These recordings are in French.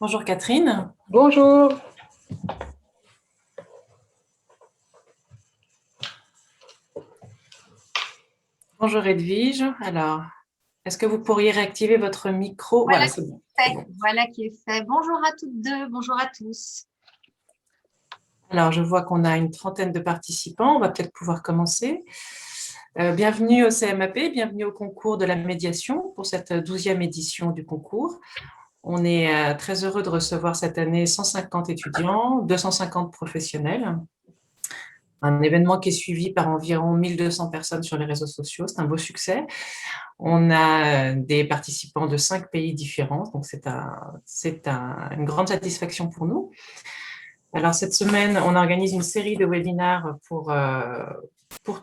Bonjour Catherine. Bonjour. Bonjour Edwige. Alors, est-ce que vous pourriez réactiver votre micro? Voilà Voilà, qui c'est bon. est C'est fait. bon. Voilà qui est fait. Bonjour à toutes deux, bonjour à tous. Alors, je vois qu'on a une trentaine de participants. On va peut-être pouvoir commencer. Bienvenue au CMAP, bienvenue au concours de la médiation pour cette 12e édition du concours. On est très heureux de recevoir cette année 150 étudiants, 250 professionnels. Un événement qui est suivi par environ 1200 personnes sur les réseaux sociaux. C'est un beau succès. On a des participants de 5 pays différents, donc une grande satisfaction pour nous. Alors, cette semaine, on organise une série de webinaires pour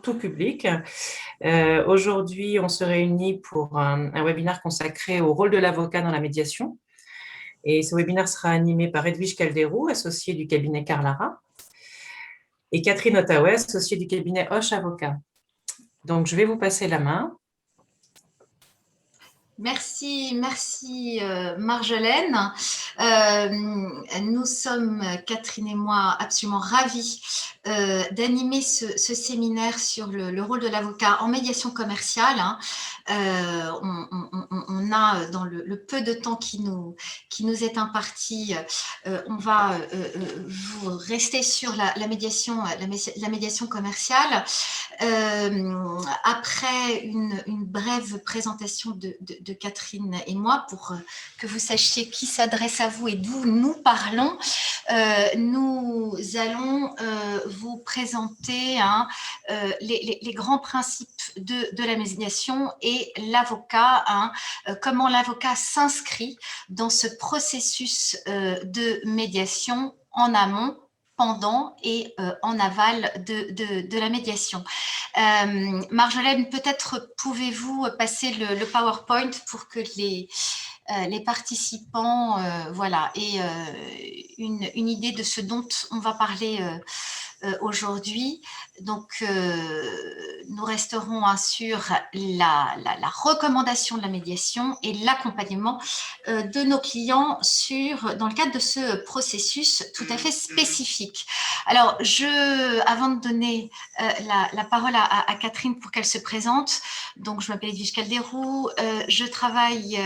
tout public. Aujourd'hui, on se réunit pour un webinaire consacré au rôle de l'avocat dans la médiation. Et ce webinaire sera animé par Edwige Calderou, associée du cabinet Carlara, et Catherine Ottaway, associée du cabinet Hoche Avocat. Donc, je vais vous passer la main. Merci Marjolaine. Nous sommes, Catherine et moi, absolument ravis d'animer ce séminaire sur le rôle de l'avocat en médiation commerciale. On a, dans le peu de temps qui nous est imparti, on va vous rester sur la médiation commerciale. Après une brève présentation de Catherine et moi, pour que vous sachiez qui s'adresse à vous et d'où nous parlons, nous allons vous présenter les grands principes de la médiation et l'avocat, comment l'avocat s'inscrit dans ce processus de médiation en amont, pendant et en aval de la médiation. Marjolaine, peut-être pouvez-vous passer le PowerPoint pour que les participants aient une idée de ce dont on va parler aujourd'hui. Donc, nous resterons sur la recommandation de la médiation et l'accompagnement de nos clients dans le cadre de ce processus tout à fait spécifique. Alors, avant de donner la parole à Catherine pour qu'elle se présente, donc je m'appelle Edwige Calderou, je travaille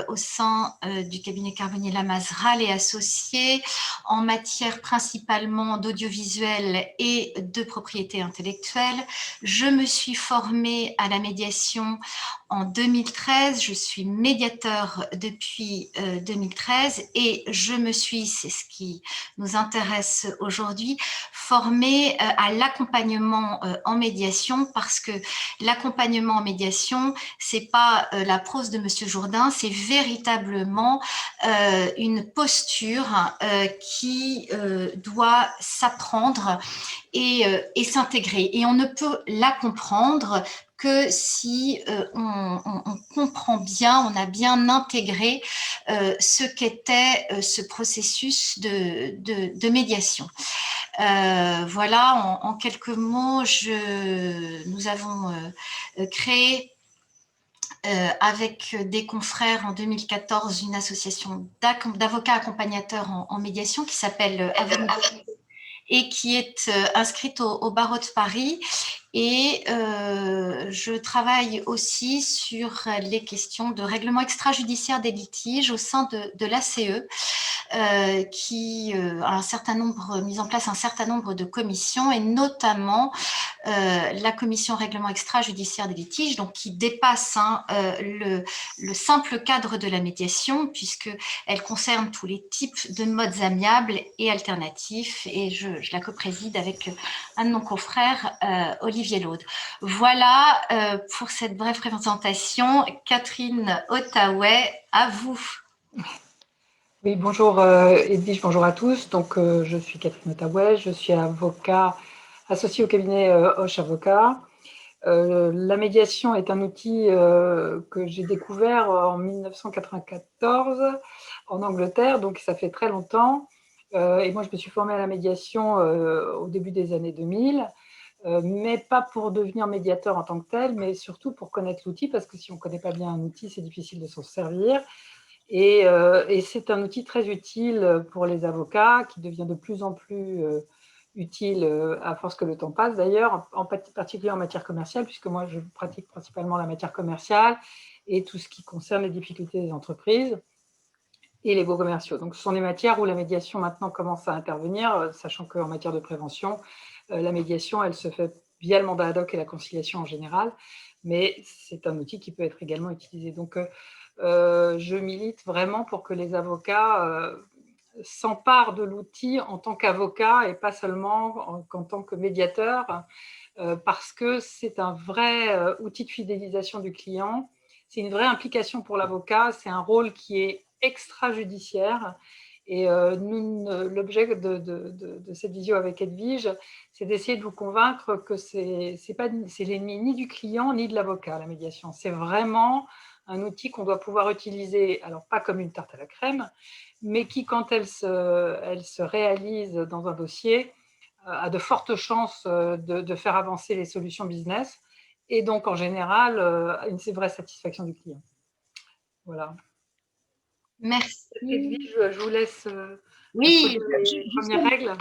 au sein du cabinet Carbonnier Lamas Rall et Associés en matière principalement d'audiovisuel et de propriété intellectuelle. Je me suis formée à la médiation en 2013, je suis médiateur depuis 2013 et je me suis, c'est ce qui nous intéresse aujourd'hui, formée à l'accompagnement en médiation, parce que l'accompagnement en médiation, c'est pas la prose de Monsieur Jourdain, c'est véritablement une posture qui doit s'apprendre et s'intégrer. Et on ne peut la comprendre que si on comprend bien, on a bien intégré ce qu'était ce processus de médiation. Voilà, en quelques mots, nous avons créé avec des confrères en 2014 une association d'avocats accompagnateurs en médiation qui s'appelle et qui est inscrite au barreau de Paris. Et je travaille aussi sur les questions de règlement extrajudiciaire des litiges au sein de l'ACE, qui a mis en place un certain nombre de commissions, et notamment la commission règlement extrajudiciaire des litiges, donc qui dépasse le simple cadre de la médiation, puisqu'elle concerne tous les types de modes amiables et alternatifs, et je la co-préside avec un de nos confrères, Olivier Laude. Voilà pour cette brève présentation. Catherine Ottaway, à vous. Oui, bonjour Edwige, bonjour à tous. Donc, je suis Catherine Ottaway, je suis avocat associée au cabinet Hoche Avocat. La médiation est un outil que j'ai découvert en 1994 en Angleterre, donc ça fait très longtemps. Et moi, je me suis formée à la médiation au début des années 2000, mais pas pour devenir médiateur en tant que tel, mais surtout pour connaître l'outil, parce que si on ne connaît pas bien un outil, c'est difficile de s'en servir. Et c'est un outil très utile pour les avocats, qui devient de plus en plus utile à force que le temps passe d'ailleurs, en particulier en matière commerciale, puisque moi je pratique principalement la matière commerciale et tout ce qui concerne les difficultés des entreprises et les baux commerciaux. Donc ce sont des matières où la médiation maintenant commence à intervenir, sachant qu'en matière de prévention, la médiation, elle se fait via le mandat ad hoc et la conciliation en général, mais c'est un outil qui peut être également utilisé. Donc je milite vraiment pour que les avocats s'emparent de l'outil en tant qu'avocat et pas seulement en tant que médiateur, parce que c'est un vrai outil de fidélisation du client, c'est une vraie implication pour l'avocat, c'est un rôle qui est extrajudiciaire. Et l'objet de cette visio avec Edwige, c'est d'essayer de vous convaincre que c'est l'ennemi ni du client ni de l'avocat, la médiation. C'est vraiment un outil qu'on doit pouvoir utiliser, alors pas comme une tarte à la crème, mais qui, quand elle se réalise dans un dossier, a de fortes chances de faire avancer les solutions business et donc, en général, une vraie satisfaction du client. Voilà. Merci. Edwige, je vous laisse Oui, les premières règles.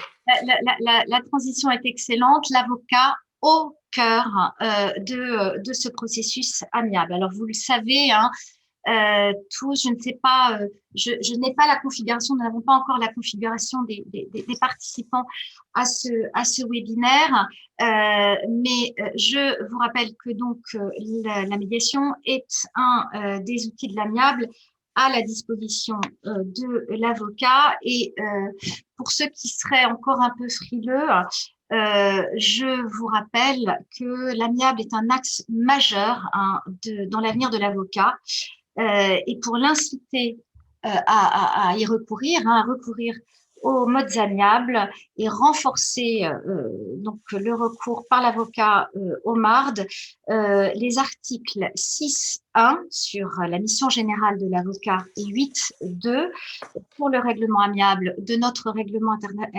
La transition est excellente. L'avocat au cœur de ce processus amiable. Alors, vous le savez, hein, tous, je ne sais pas, je n'ai pas la configuration, nous n'avons pas encore la configuration des participants à ce webinaire, mais je vous rappelle que donc la médiation est un des outils de l'amiable à la disposition de l'avocat. Et pour ceux qui seraient encore un peu frileux, je vous rappelle que l'amiable est un axe majeur hein, dans l'avenir de l'avocat. Et pour l'inciter à y recourir, hein, à recourir aux modes amiables et renforcer donc le recours par l'avocat au MARD, les articles 6.1 sur la mission générale de l'avocat et 8.2 pour le règlement amiable de notre règlement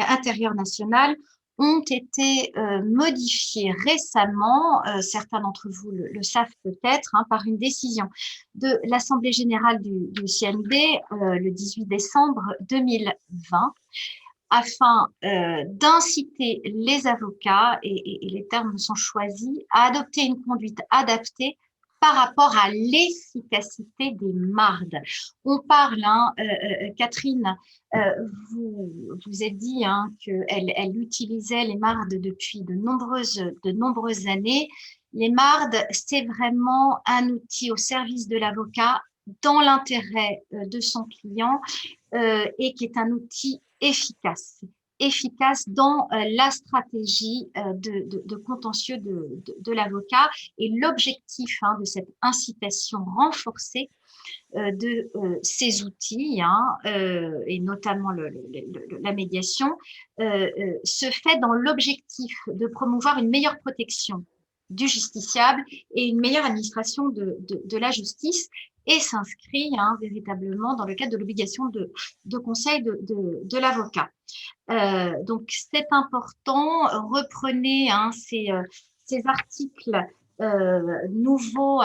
intérieur national ont été modifiés récemment, certains d'entre vous le savent peut-être, hein, par une décision de l'Assemblée générale du CNB le 18 décembre 2020, afin d'inciter les avocats, et les termes sont choisis, à adopter une conduite adaptée par rapport à l'efficacité des MARD. On parle, hein, Catherine, vous êtes dit hein, qu'elle utilisait les MARD depuis de nombreuses années. Les MARD, c'est vraiment un outil au service de l'avocat dans l'intérêt de son client et qui est un outil efficace dans la stratégie de contentieux de l'avocat. Et l'objectif hein, de cette incitation renforcée de ces outils, hein, et notamment la médiation, se fait dans l'objectif de promouvoir une meilleure protection du justiciable et une meilleure administration de la justice, et s'inscrit hein, véritablement dans le cadre de l'obligation de conseil de l'avocat. Donc, c'est important. Reprenez hein, ces articles nouveaux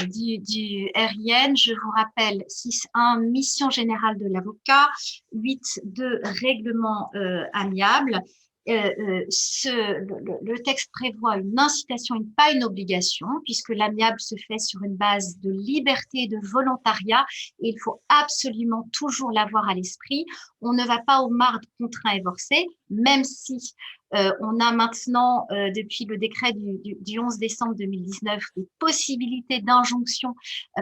du RIN. Je vous rappelle 6.1, mission générale de l'avocat, 8.2, règlement amiable. Le texte prévoit une incitation et pas une obligation, puisque l'amiable se fait sur une base de liberté et de volontariat, et il faut absolument toujours l'avoir à l'esprit. On ne va pas au MARD contraint et forcé, même si on a maintenant, depuis le décret du 11 décembre 2019, des possibilités d'injonction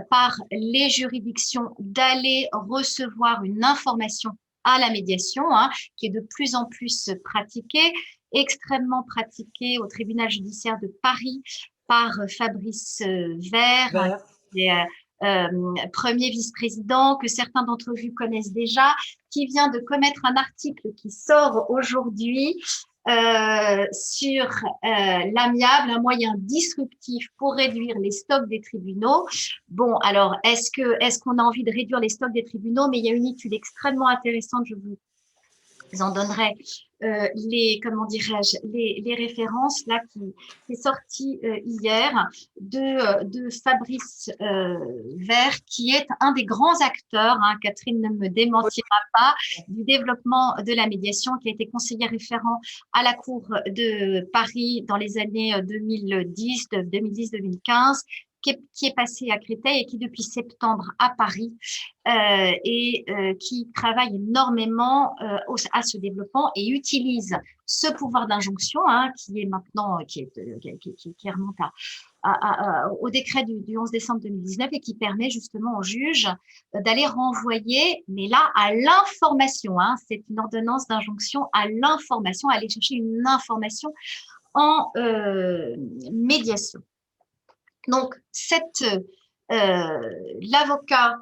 par les juridictions d'aller recevoir une information à la médiation, hein, qui est de plus en plus pratiquée, extrêmement pratiquée au tribunal judiciaire de Paris par Fabrice Vert, qui est premier vice-président, que certains d'entre vous connaissent déjà, qui vient de commettre un article qui sort aujourd'hui sur l'amiable, un moyen disruptif pour réduire les stocks des tribunaux. Bon, alors, est-ce qu'on a envie de réduire les stocks des tribunaux? Mais il y a une étude extrêmement intéressante, je vous en donnerai comment dirais-je, les références là qui est sorti hier de Fabrice Vert, qui est un des grands acteurs, hein, Catherine ne me démentira pas, du développement de la médiation, qui a été conseiller référent à la Cour de Paris dans les années 2010-2015, qui est passé à Créteil et qui depuis septembre à Paris et qui travaille énormément à ce développement et utilise ce pouvoir d'injonction qui est maintenant qui remonte au décret du 11 décembre 2019 et qui permet justement aux juges d'aller renvoyer, mais là à l'information, c'est une ordonnance d'injonction à l'information, aller chercher une information en médiation. Donc, l'avocat,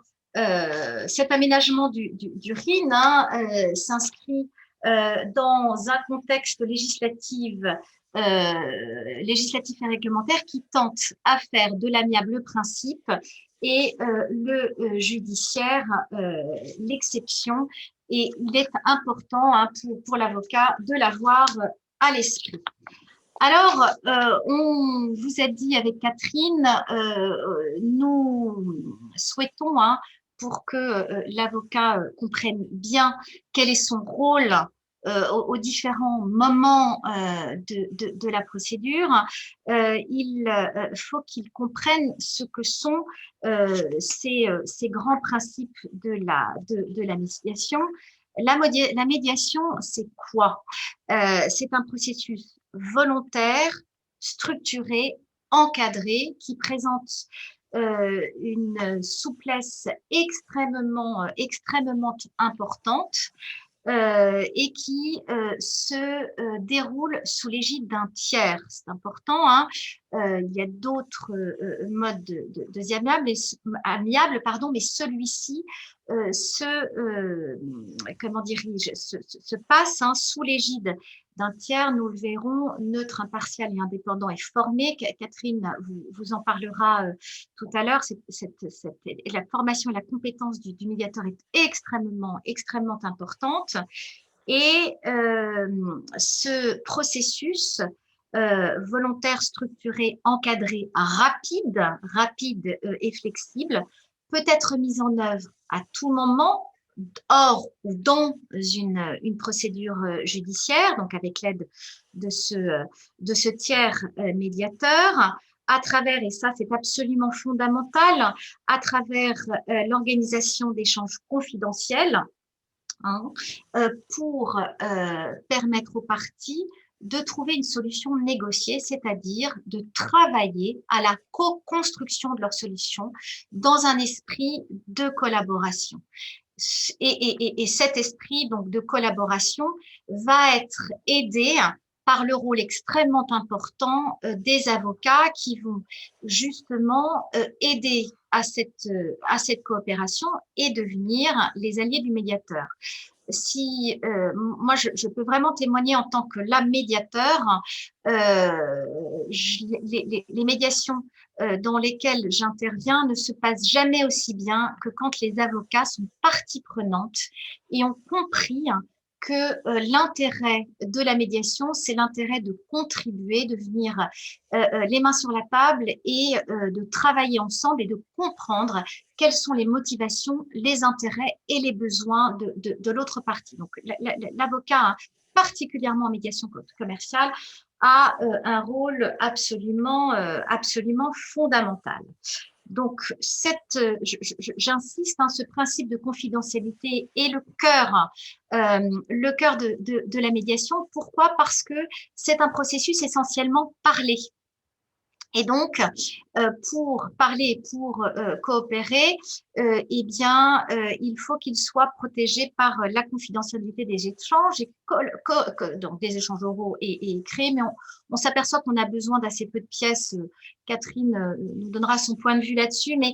cet aménagement du RIN s'inscrit dans un contexte législatif et réglementaire qui tente à faire de l'amiable le principe et le judiciaire l'exception. Et il est important pour l'avocat de l'avoir à l'esprit. Alors, on vous a dit avec Catherine, nous souhaitons, pour que l'avocat comprenne bien quel est son rôle aux différents moments de la procédure, il faut qu'il comprenne ce que sont ces grands principes de la médiation. La médiation, c'est quoi? C'est un processus volontaire, structuré, encadré, qui présente une souplesse extrêmement importante et qui se déroule sous l'égide d'un tiers. C'est important. Il y a d'autres modes de amiable, mais celui-ci se passe sous l'égide d'un tiers, nous le verrons, neutre, impartial et indépendant et formé. Catherine vous en parlera tout à l'heure. La formation et la compétence du médiateur est extrêmement importante. Et ce processus volontaire, structuré, encadré, rapide et flexible, peut être mis en œuvre à tout moment, hors ou dans une procédure judiciaire, donc avec l'aide de ce tiers médiateur, à travers, et ça c'est absolument fondamental, à travers l'organisation d'échanges confidentiels, pour permettre aux parties de trouver une solution négociée, c'est-à-dire de travailler à la co-construction de leur solution dans un esprit de collaboration. Et cet esprit donc de collaboration va être aidé par le rôle extrêmement important des avocats qui vont justement aider à cette coopération et devenir les alliés du médiateur. Moi, je peux vraiment témoigner en tant que médiateur, les médiations dans lesquelles j'interviens ne se passent jamais aussi bien que quand les avocats sont partie prenante et ont compris que l'intérêt de la médiation, c'est l'intérêt de contribuer, de venir les mains sur la table et de travailler ensemble et de comprendre quelles sont les motivations, les intérêts et les besoins de l'autre partie. Donc, l'avocat, particulièrement en médiation commerciale, a un rôle absolument fondamental. Donc, j'insiste, ce principe de confidentialité est le cœur de la médiation. Pourquoi? Parce que c'est un processus essentiellement parlé. Et donc, pour parler, pour coopérer, il faut qu'il soit protégé par la confidentialité des échanges, donc des échanges oraux et écrits. Mais on s'aperçoit qu'on a besoin d'assez peu de pièces. Catherine nous donnera son point de vue là-dessus, mais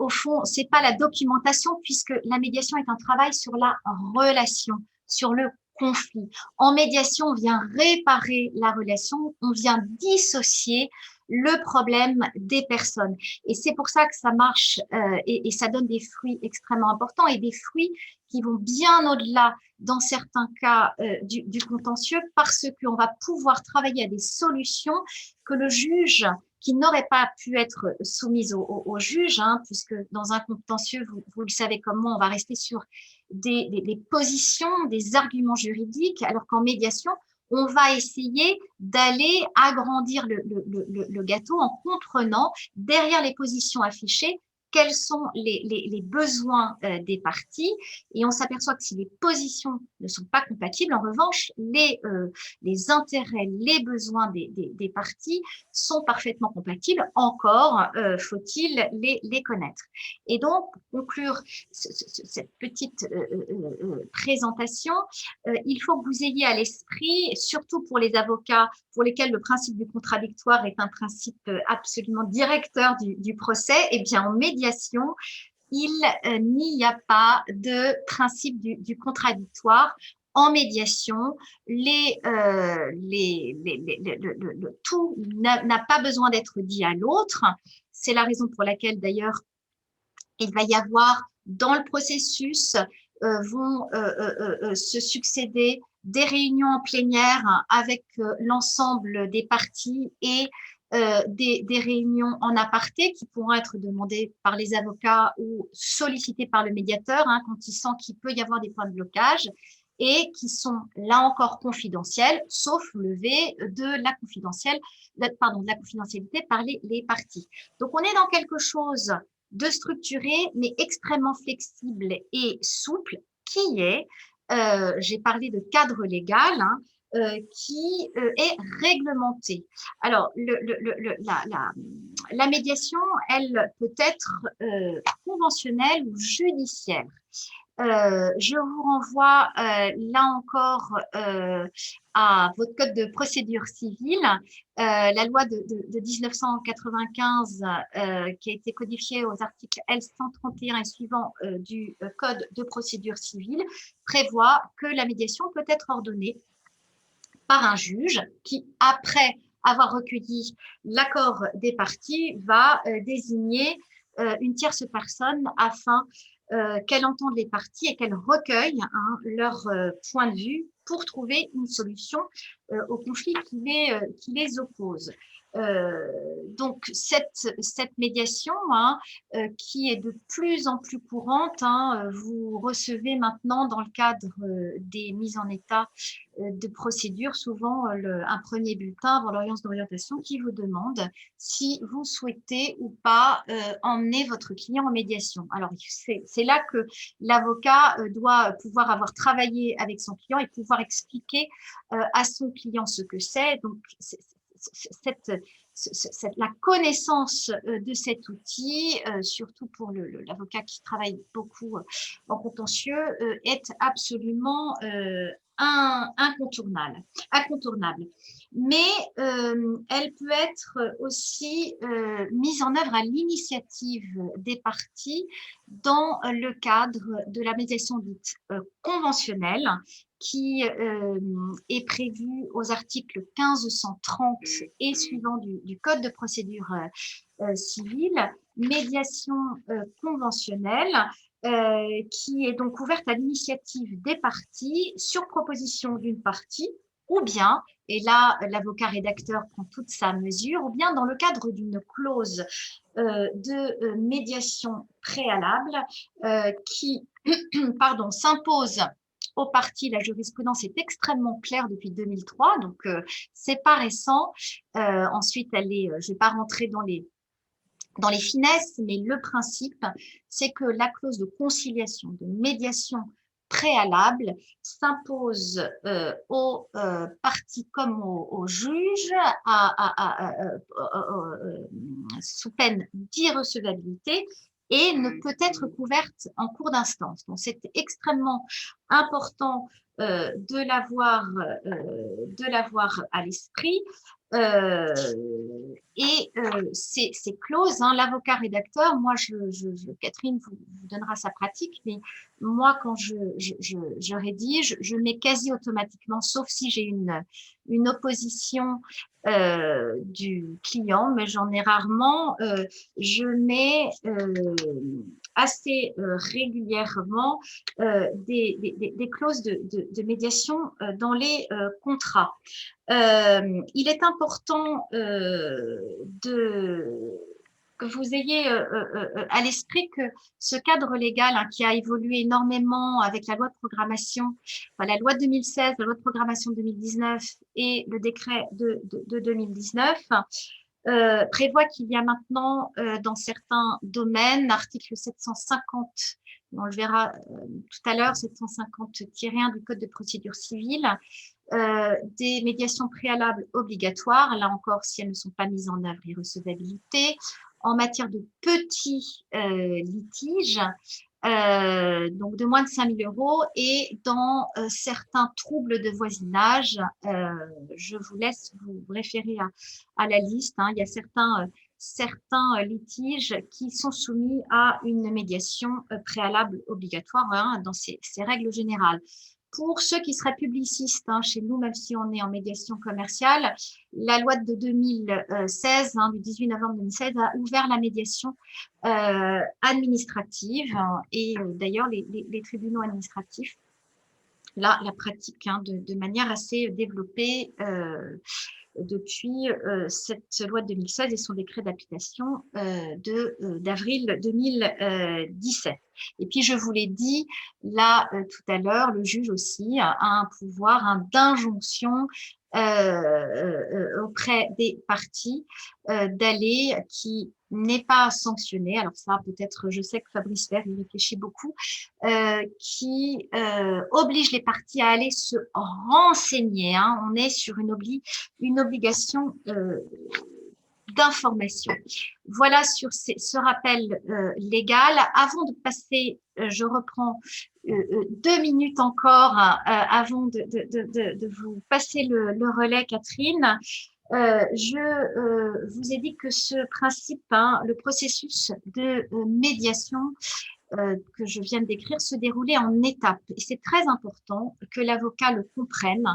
au fond, c'est pas la documentation, puisque la médiation est un travail sur la relation, sur le conflit. En médiation, on vient réparer la relation, on vient dissocier le problème des personnes. Et c'est pour ça que ça marche et ça donne des fruits extrêmement importants et des fruits qui vont bien au-delà, dans certains cas, du contentieux, parce qu'on va pouvoir travailler à des solutions que le juge, qui n'aurait pas pu être soumise au juge, hein, puisque dans un contentieux, vous le savez comme moi, on va rester sur des positions, des arguments juridiques, alors qu'en médiation, on va essayer d'aller agrandir le gâteau en comprenant derrière les positions affichées quels sont les besoins des parties. Et on s'aperçoit que si les positions ne sont pas compatibles, en revanche, les intérêts, les besoins des parties sont parfaitement compatibles. Encore faut-il les connaître. Et donc, pour conclure cette petite présentation, il faut que vous ayez à l'esprit, surtout pour les avocats pour lesquels le principe du contradictoire est un principe absolument directeur du procès, et bien en médiation, il n'y a pas de principe du contradictoire. En médiation, tout n'a pas besoin d'être dit à l'autre. C'est la raison pour laquelle, d'ailleurs, il va y avoir dans le processus vont se succéder des réunions en plénière avec l'ensemble des parties et des réunions en aparté qui pourront être demandées par les avocats ou sollicitées par le médiateur quand il sent qu'il peut y avoir des points de blocage et qui sont là encore confidentielles, sauf levé de la confidentialité par les parties. Donc on est dans quelque chose de structuré, mais extrêmement flexible et souple, qui est, j'ai parlé de cadre légal, qui est réglementé. Alors, la médiation, elle peut être conventionnelle ou judiciaire. Je vous renvoie là encore à votre code de procédure civile, la loi de 1995 qui a été codifiée aux articles L131 et suivants du code de procédure civile prévoit que la médiation peut être ordonnée par un juge qui, après avoir recueilli l'accord des parties, va désigner une tierce personne afin qu'elle entende les parties et qu'elle recueille leur point de vue pour trouver une solution au conflit qui les oppose. Donc, cette médiation qui est de plus en plus courante, vous recevez maintenant dans le cadre des mises en état de procédure souvent un premier bulletin avant l'audience d'orientation qui vous demande si vous souhaitez ou pas emmener votre client en médiation. Alors, c'est là que l'avocat doit pouvoir avoir travaillé avec son client et pouvoir expliquer à son client ce que c'est. Donc, la connaissance de cet outil, surtout pour l'avocat qui travaille beaucoup en contentieux, est absolument incontournable. Mais elle peut être aussi mise en œuvre à l'initiative des parties dans le cadre de la médiation dite conventionnelle, qui est prévu aux articles 1530 et suivants du Code de procédure civile, médiation conventionnelle, qui est donc ouverte à l'initiative des parties sur proposition d'une partie, ou bien, et là l'avocat rédacteur prend toute sa mesure, ou bien dans le cadre d'une clause de médiation préalable qui s'impose aux parties. La jurisprudence est extrêmement claire depuis 2003, donc c'est pas récent. Ensuite, je ne vais pas rentrer dans les finesses, mais le principe, c'est que la clause de conciliation, de médiation préalable s'impose aux parties comme aux juges sous peine d'irrecevabilité et ne peut être couverte en cours d'instance. Donc, c'est extrêmement important de l'avoir à l'esprit. Ces clauses, hein, l'avocat rédacteur, moi, Catherine vous donnera sa pratique, mais moi, quand je rédige, je mets quasi automatiquement, sauf si j'ai une opposition du client, mais j'en ai rarement, je mets assez régulièrement des clauses de médiation dans les contrats. Il est important que vous ayez à l'esprit que ce cadre légal, hein, qui a évolué énormément avec la loi de programmation, enfin, la loi de 2016, la loi de programmation 2019 et le décret de 2019, prévoit qu'il y a maintenant dans certains domaines, article 750, on le verra tout à l'heure, 750-1 du Code de procédure civile, des médiations préalables obligatoires, là encore si elles ne sont pas mises en œuvre, irrecevabilité, en matière de petits litiges, donc de moins de 5 000 €, et dans certains troubles de voisinage, je vous laisse vous référer à la liste, hein. Il y a certains litiges qui sont soumis à une médiation préalable obligatoire, hein, dans ces règles générales. Pour ceux qui seraient publicistes, hein, chez nous, même si on est en médiation commerciale, la loi de 2016, hein, du 18 novembre 2016, a ouvert la médiation administrative, hein, et d'ailleurs les tribunaux administratifs la pratiquent, hein, de manière assez développée depuis cette loi de 2016 et son décret d'application d'avril 2017. Et puis, je vous l'ai dit là tout à l'heure, le juge aussi a un pouvoir d'injonction auprès des parties d'aller qui n'est pas sanctionné. Alors ça, peut-être, je sais que Fabrice Vert y réfléchit beaucoup, qui oblige les parties à aller se renseigner, hein. On est sur une obligation d'information. Voilà sur ce rappel légal. Avant de passer, je reprends 2 minutes encore avant de vous passer le relais, Catherine. Je vous ai dit que ce principe, hein, le processus de médiation que je viens de décrire se déroulait en étapes. Et c'est très important que l'avocat le comprenne,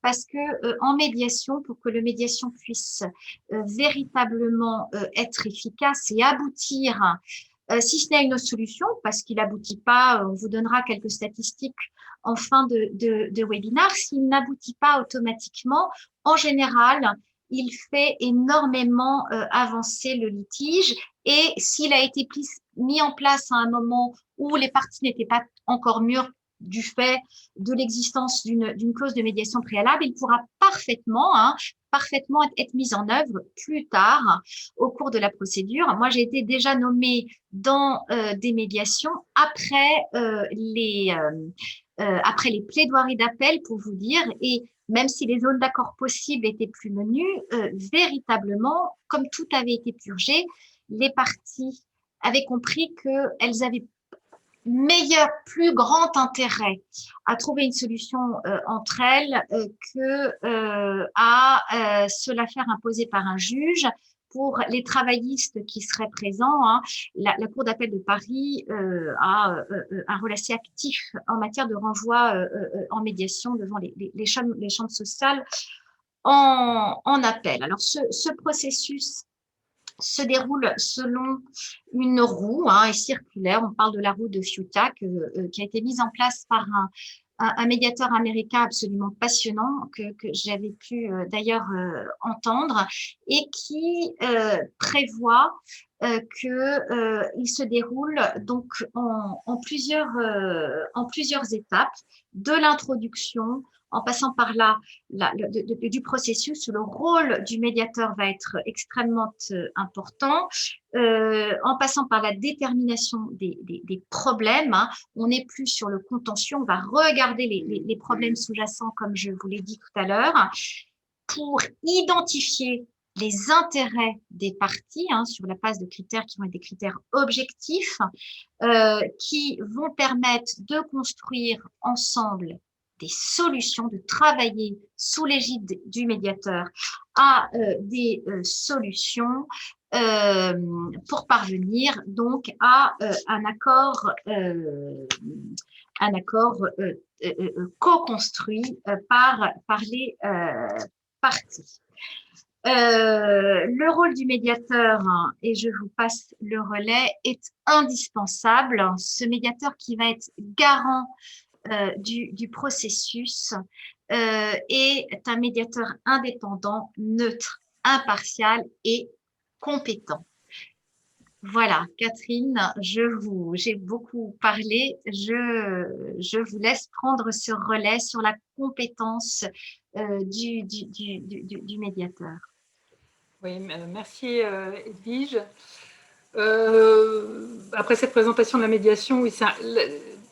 parce que en médiation, pour que la médiation puisse véritablement être efficace et aboutir, si ce n'est à une solution, parce qu'il n'aboutit pas, on vous donnera quelques statistiques en fin de webinaire, s'il n'aboutit pas automatiquement, en général, il fait énormément avancer le litige, et s'il a été mis en place à un moment où les parties n'étaient pas encore mûres du fait de l'existence d'une clause de médiation préalable, il pourra parfaitement être mis en œuvre plus tard au cours de la procédure. Moi, j'ai été déjà nommée dans des médiations après les plaidoiries d'appel, pour vous dire, et même si les zones d'accord possibles étaient plus menues, véritablement, comme tout avait été purgé, les parties avaient compris qu'elles avaient plus grand intérêt à trouver une solution entre elles que à se la faire imposer par un juge. Pour les travaillistes qui seraient présents, hein, la Cour d'appel de Paris a un rôle assez actif en matière de renvoi en médiation devant les chambres sociales en appel. Alors, ce processus se déroule selon une roue, hein, et circulaire. On parle de la roue de Fiuta qui a été mise en place par un médiateur américain absolument passionnant que j'avais pu d'ailleurs entendre, et qui prévoit qu'il se déroule donc en plusieurs étapes, de l'introduction en passant par du processus. Le rôle du médiateur va être extrêmement important, en passant par la détermination des problèmes, hein. On n'est plus sur le contentieux, on va regarder les problèmes sous-jacents, comme je vous l'ai dit tout à l'heure, pour identifier les intérêts des parties, hein, sur la base de critères qui vont être des critères objectifs, qui vont permettre de construire ensemble des solutions, de travailler sous l'égide du médiateur à des solutions pour parvenir donc à un accord co-construit par les parties. Le rôle du médiateur, hein, et je vous passe le relais, est indispensable. Ce médiateur qui va être garant du processus est un médiateur indépendant, neutre, impartial et compétent. Voilà, Catherine, j'ai beaucoup parlé. Je vous laisse prendre ce relais sur la compétence du médiateur. Oui, merci Edwige. Après cette présentation de la médiation, oui,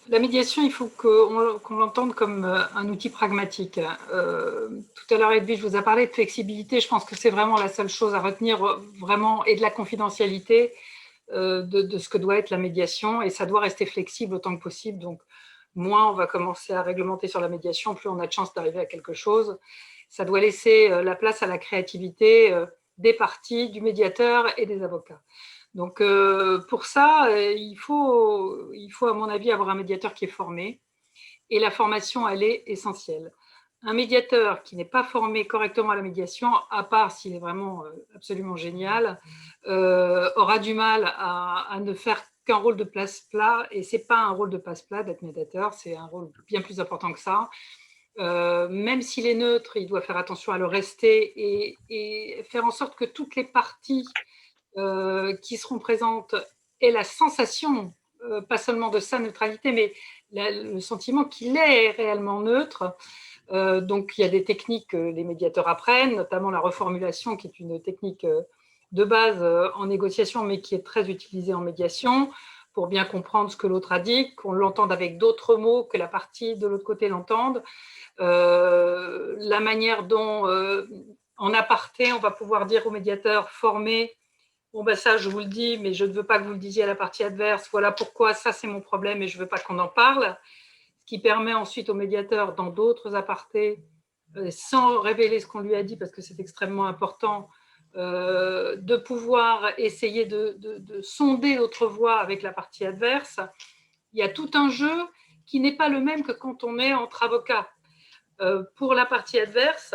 la médiation, il faut qu'on l'entende comme un outil pragmatique. Tout à l'heure, Edwige vous a parlé de flexibilité. Je pense que c'est vraiment la seule chose à retenir, vraiment, et de la confidentialité de ce que doit être la médiation. Et ça doit rester flexible autant que possible. Donc, moins on va commencer à réglementer sur la médiation, plus on a de chance d'arriver à quelque chose. Ça doit laisser la place à la créativité des parties, du médiateur et des avocats. Donc, pour ça, il faut, à mon avis, avoir un médiateur qui est formé. Et la formation, elle est essentielle. Un médiateur qui n'est pas formé correctement à la médiation, à part s'il est vraiment absolument génial, aura du mal à ne faire qu'un rôle de passe-plat. Et ce n'est pas un rôle de passe-plat d'être médiateur, c'est un rôle bien plus important que ça. Même s'il est neutre, il doit faire attention à le rester et faire en sorte que toutes les parties qui seront présentes aient la sensation, pas seulement de sa neutralité, mais le sentiment qu'il est réellement neutre. Donc, il y a des techniques que les médiateurs apprennent, notamment la reformulation, qui est une technique de base en négociation, mais qui est très utilisée en médiation, pour bien comprendre ce que l'autre a dit, qu'on l'entende avec d'autres mots, que la partie de l'autre côté l'entende. La manière dont, en aparté, on va pouvoir dire au médiateur formé, bon, ben ça, je vous le dis, mais je ne veux pas que vous le disiez à la partie adverse. Voilà pourquoi ça, c'est mon problème et je ne veux pas qu'on en parle. Ce qui permet ensuite au médiateur, dans d'autres apartés, sans révéler ce qu'on lui a dit, parce que c'est extrêmement important, de pouvoir essayer de sonder l'autre voix avec la partie adverse. Il y a tout un jeu qui n'est pas le même que quand on est entre avocats. Pour la partie adverse,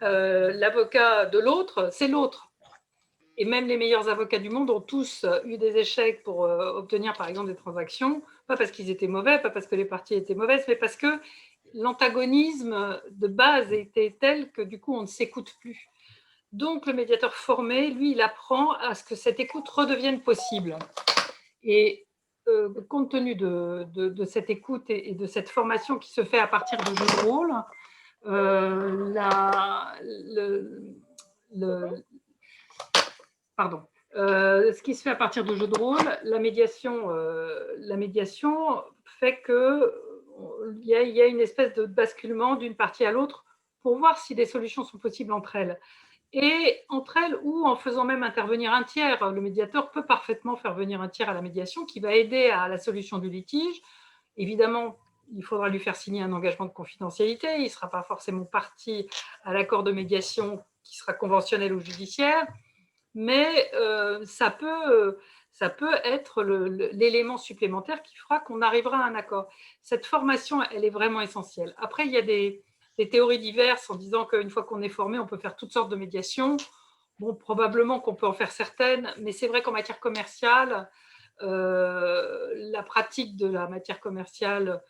l'avocat de l'autre, c'est l'autre. Et même les meilleurs avocats du monde ont tous eu des échecs pour obtenir, par exemple, des transactions, pas parce qu'ils étaient mauvais, pas parce que les parties étaient mauvaises, mais parce que l'antagonisme de base était tel que du coup, on ne s'écoute plus. Donc, le médiateur formé, lui, il apprend à ce que cette écoute redevienne possible. Et compte tenu de cette écoute et de cette formation qui se fait à partir de jeux de rôle, ce qui se fait à partir de jeux de rôle, la médiation fait qu'il y a une espèce de basculement d'une partie à l'autre pour voir si des solutions sont possibles entre elles. Et entre elles, ou en faisant même intervenir un tiers. Le médiateur peut parfaitement faire venir un tiers à la médiation qui va aider à la solution du litige. Évidemment, il faudra lui faire signer un engagement de confidentialité. Il ne sera pas forcément partie à l'accord de médiation qui sera conventionnel ou judiciaire. Mais ça peut être l'élément supplémentaire qui fera qu'on arrivera à un accord. Cette formation, elle est vraiment essentielle. Après, il y a des théories diverses en disant qu'une fois qu'on est formé, on peut faire toutes sortes de médiations. Bon, probablement qu'on peut en faire certaines, mais c'est vrai qu'en matière commerciale, la pratique de la matière commerciale,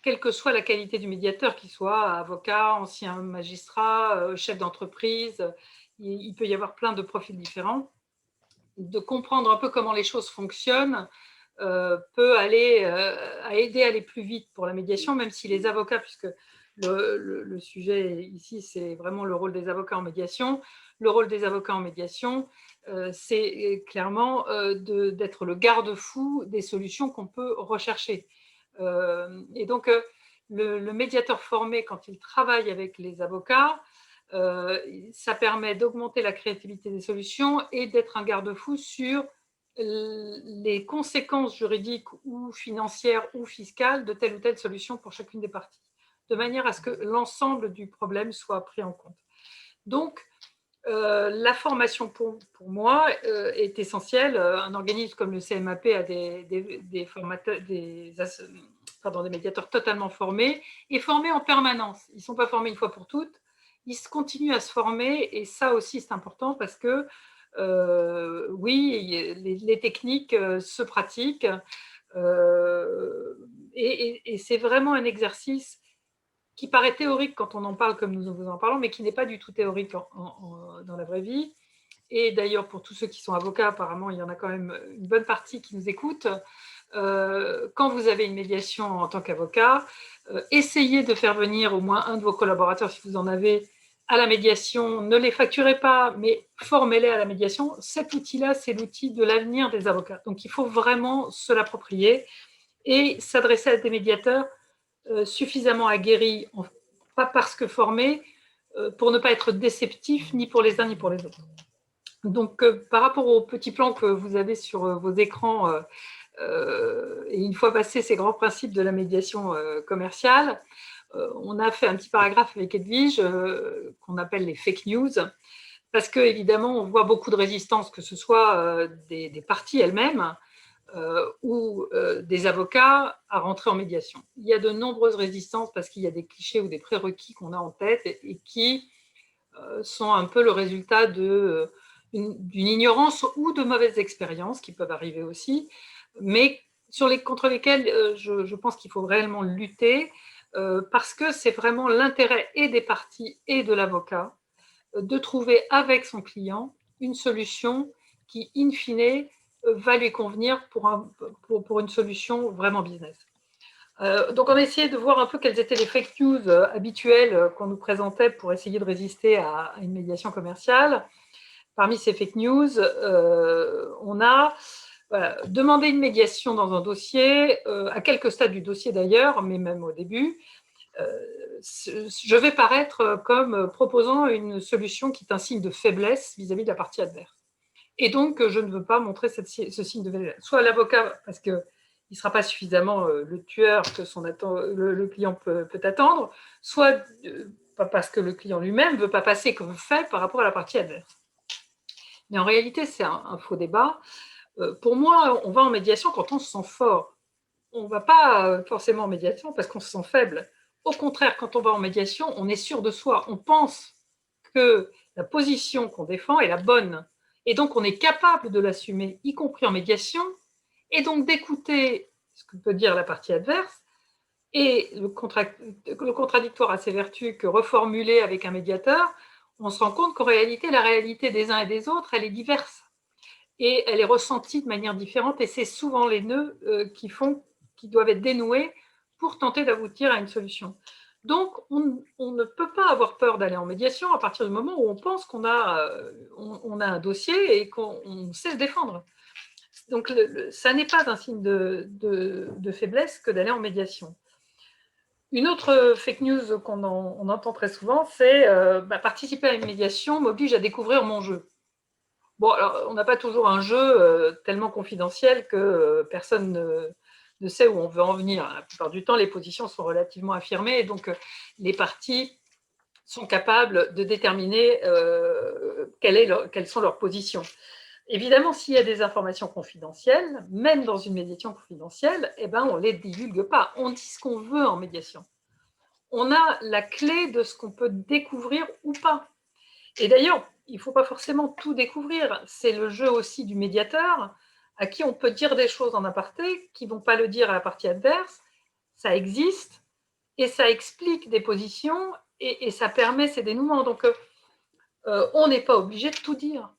quelle que soit la qualité du médiateur, qu'il soit avocat, ancien magistrat, chef d'entreprise, il peut y avoir plein de profils différents. De comprendre un peu comment les choses fonctionnent peut aider à aller plus vite pour la médiation, même si les avocats, puisque le sujet ici, c'est vraiment le rôle des avocats en médiation. Le rôle des avocats en médiation, c'est clairement d'être le garde-fou des solutions qu'on peut rechercher. Et donc, le médiateur formé, quand il travaille avec les avocats, ça permet d'augmenter la créativité des solutions et d'être un garde-fou sur les conséquences juridiques ou financières ou fiscales de telle ou telle solution pour chacune des parties, de manière à ce que l'ensemble du problème soit pris en compte. Donc, La formation, pour moi, est essentielle. Un organisme comme le CMAP a des formateurs, des médiateurs totalement formés et formés en permanence. Ils ne sont pas formés une fois pour toutes. Ils continuent à se former et ça aussi, c'est important parce que, oui, les techniques se pratiquent et c'est vraiment un exercice qui paraît théorique quand on en parle comme nous vous en parlons, mais qui n'est pas du tout théorique dans la vraie vie. Et d'ailleurs, pour tous ceux qui sont avocats, apparemment, il y en a quand même une bonne partie qui nous écoutent. Quand vous avez une médiation en tant qu'avocat, essayez de faire venir au moins un de vos collaborateurs, si vous en avez, à la médiation. Ne les facturez pas, mais formez-les à la médiation. Cet outil-là, c'est l'outil de l'avenir des avocats. Donc, il faut vraiment se l'approprier et s'adresser à des médiateurs suffisamment aguerris, pas parce que formés, pour ne pas être déceptifs ni pour les uns ni pour les autres. Donc, par rapport au petit plan que vous avez sur vos écrans, et une fois passés ces grands principes de la médiation commerciale, on a fait un petit paragraphe avec Edwige qu'on appelle les fake news, parce qu'évidemment, on voit beaucoup de résistance, que ce soit des parties elles-mêmes, ou des avocats à rentrer en médiation. Il y a de nombreuses résistances parce qu'il y a des clichés ou des prérequis qu'on a en tête et qui sont un peu le résultat d'une ignorance ou de mauvaises expériences qui peuvent arriver aussi, mais contre lesquelles je pense qu'il faut réellement lutter parce que c'est vraiment l'intérêt et des parties et de l'avocat de trouver avec son client une solution qui, in fine, va lui convenir pour une solution vraiment business. Donc, on a essayé de voir un peu quelles étaient les fake news habituelles qu'on nous présentait pour essayer de résister à une médiation commerciale. Parmi ces fake news, on a demandé une médiation dans un dossier, à quelques stades du dossier d'ailleurs, mais même au début. Je vais paraître comme proposant une solution qui est un signe de faiblesse vis-à-vis de la partie adverse. Et donc, je ne veux pas montrer ce signe de faiblesse. Soit l'avocat, parce qu'il ne sera pas suffisamment le tueur que le client peut attendre, soit parce que le client lui-même ne veut pas passer comme fait par rapport à la partie adverse. Mais en réalité, c'est un faux débat. Pour moi, on va en médiation quand on se sent fort. On ne va pas forcément en médiation parce qu'on se sent faible. Au contraire, quand on va en médiation, on est sûr de soi. On pense que la position qu'on défend est la bonne. Et donc, on est capable de l'assumer, y compris en médiation, et donc d'écouter ce que peut dire la partie adverse. Et le contradictoire a ses vertus que reformulé avec un médiateur, on se rend compte qu'en réalité, la réalité des uns et des autres, elle est diverse. Et elle est ressentie de manière différente. Et c'est souvent les nœuds qui doivent être dénoués pour tenter d'aboutir à une solution. Donc, on ne peut pas avoir peur d'aller en médiation à partir du moment où on pense qu'on a un dossier et qu'on sait se défendre. Donc, ça n'est pas un signe de faiblesse que d'aller en médiation. Une autre fake news qu'on entend très souvent, c'est participer à une médiation m'oblige à découvrir mon jeu. Bon, alors, on n'a pas toujours un jeu tellement confidentiel que personne ne sait où on veut en venir. La plupart du temps, les positions sont relativement affirmées et donc les parties sont capables de déterminer quelles sont leurs positions. Évidemment, s'il y a des informations confidentielles, même dans une médiation confidentielle, on ne les divulgue pas. On dit ce qu'on veut en médiation. On a la clé de ce qu'on peut découvrir ou pas. Et d'ailleurs, il ne faut pas forcément tout découvrir. C'est le jeu aussi du médiateur, à qui on peut dire des choses en aparté, qui ne vont pas le dire à la partie adverse. Ça existe, et ça explique des positions, et ça permet ces dénouements. Donc, on n'est pas obligé de tout dire.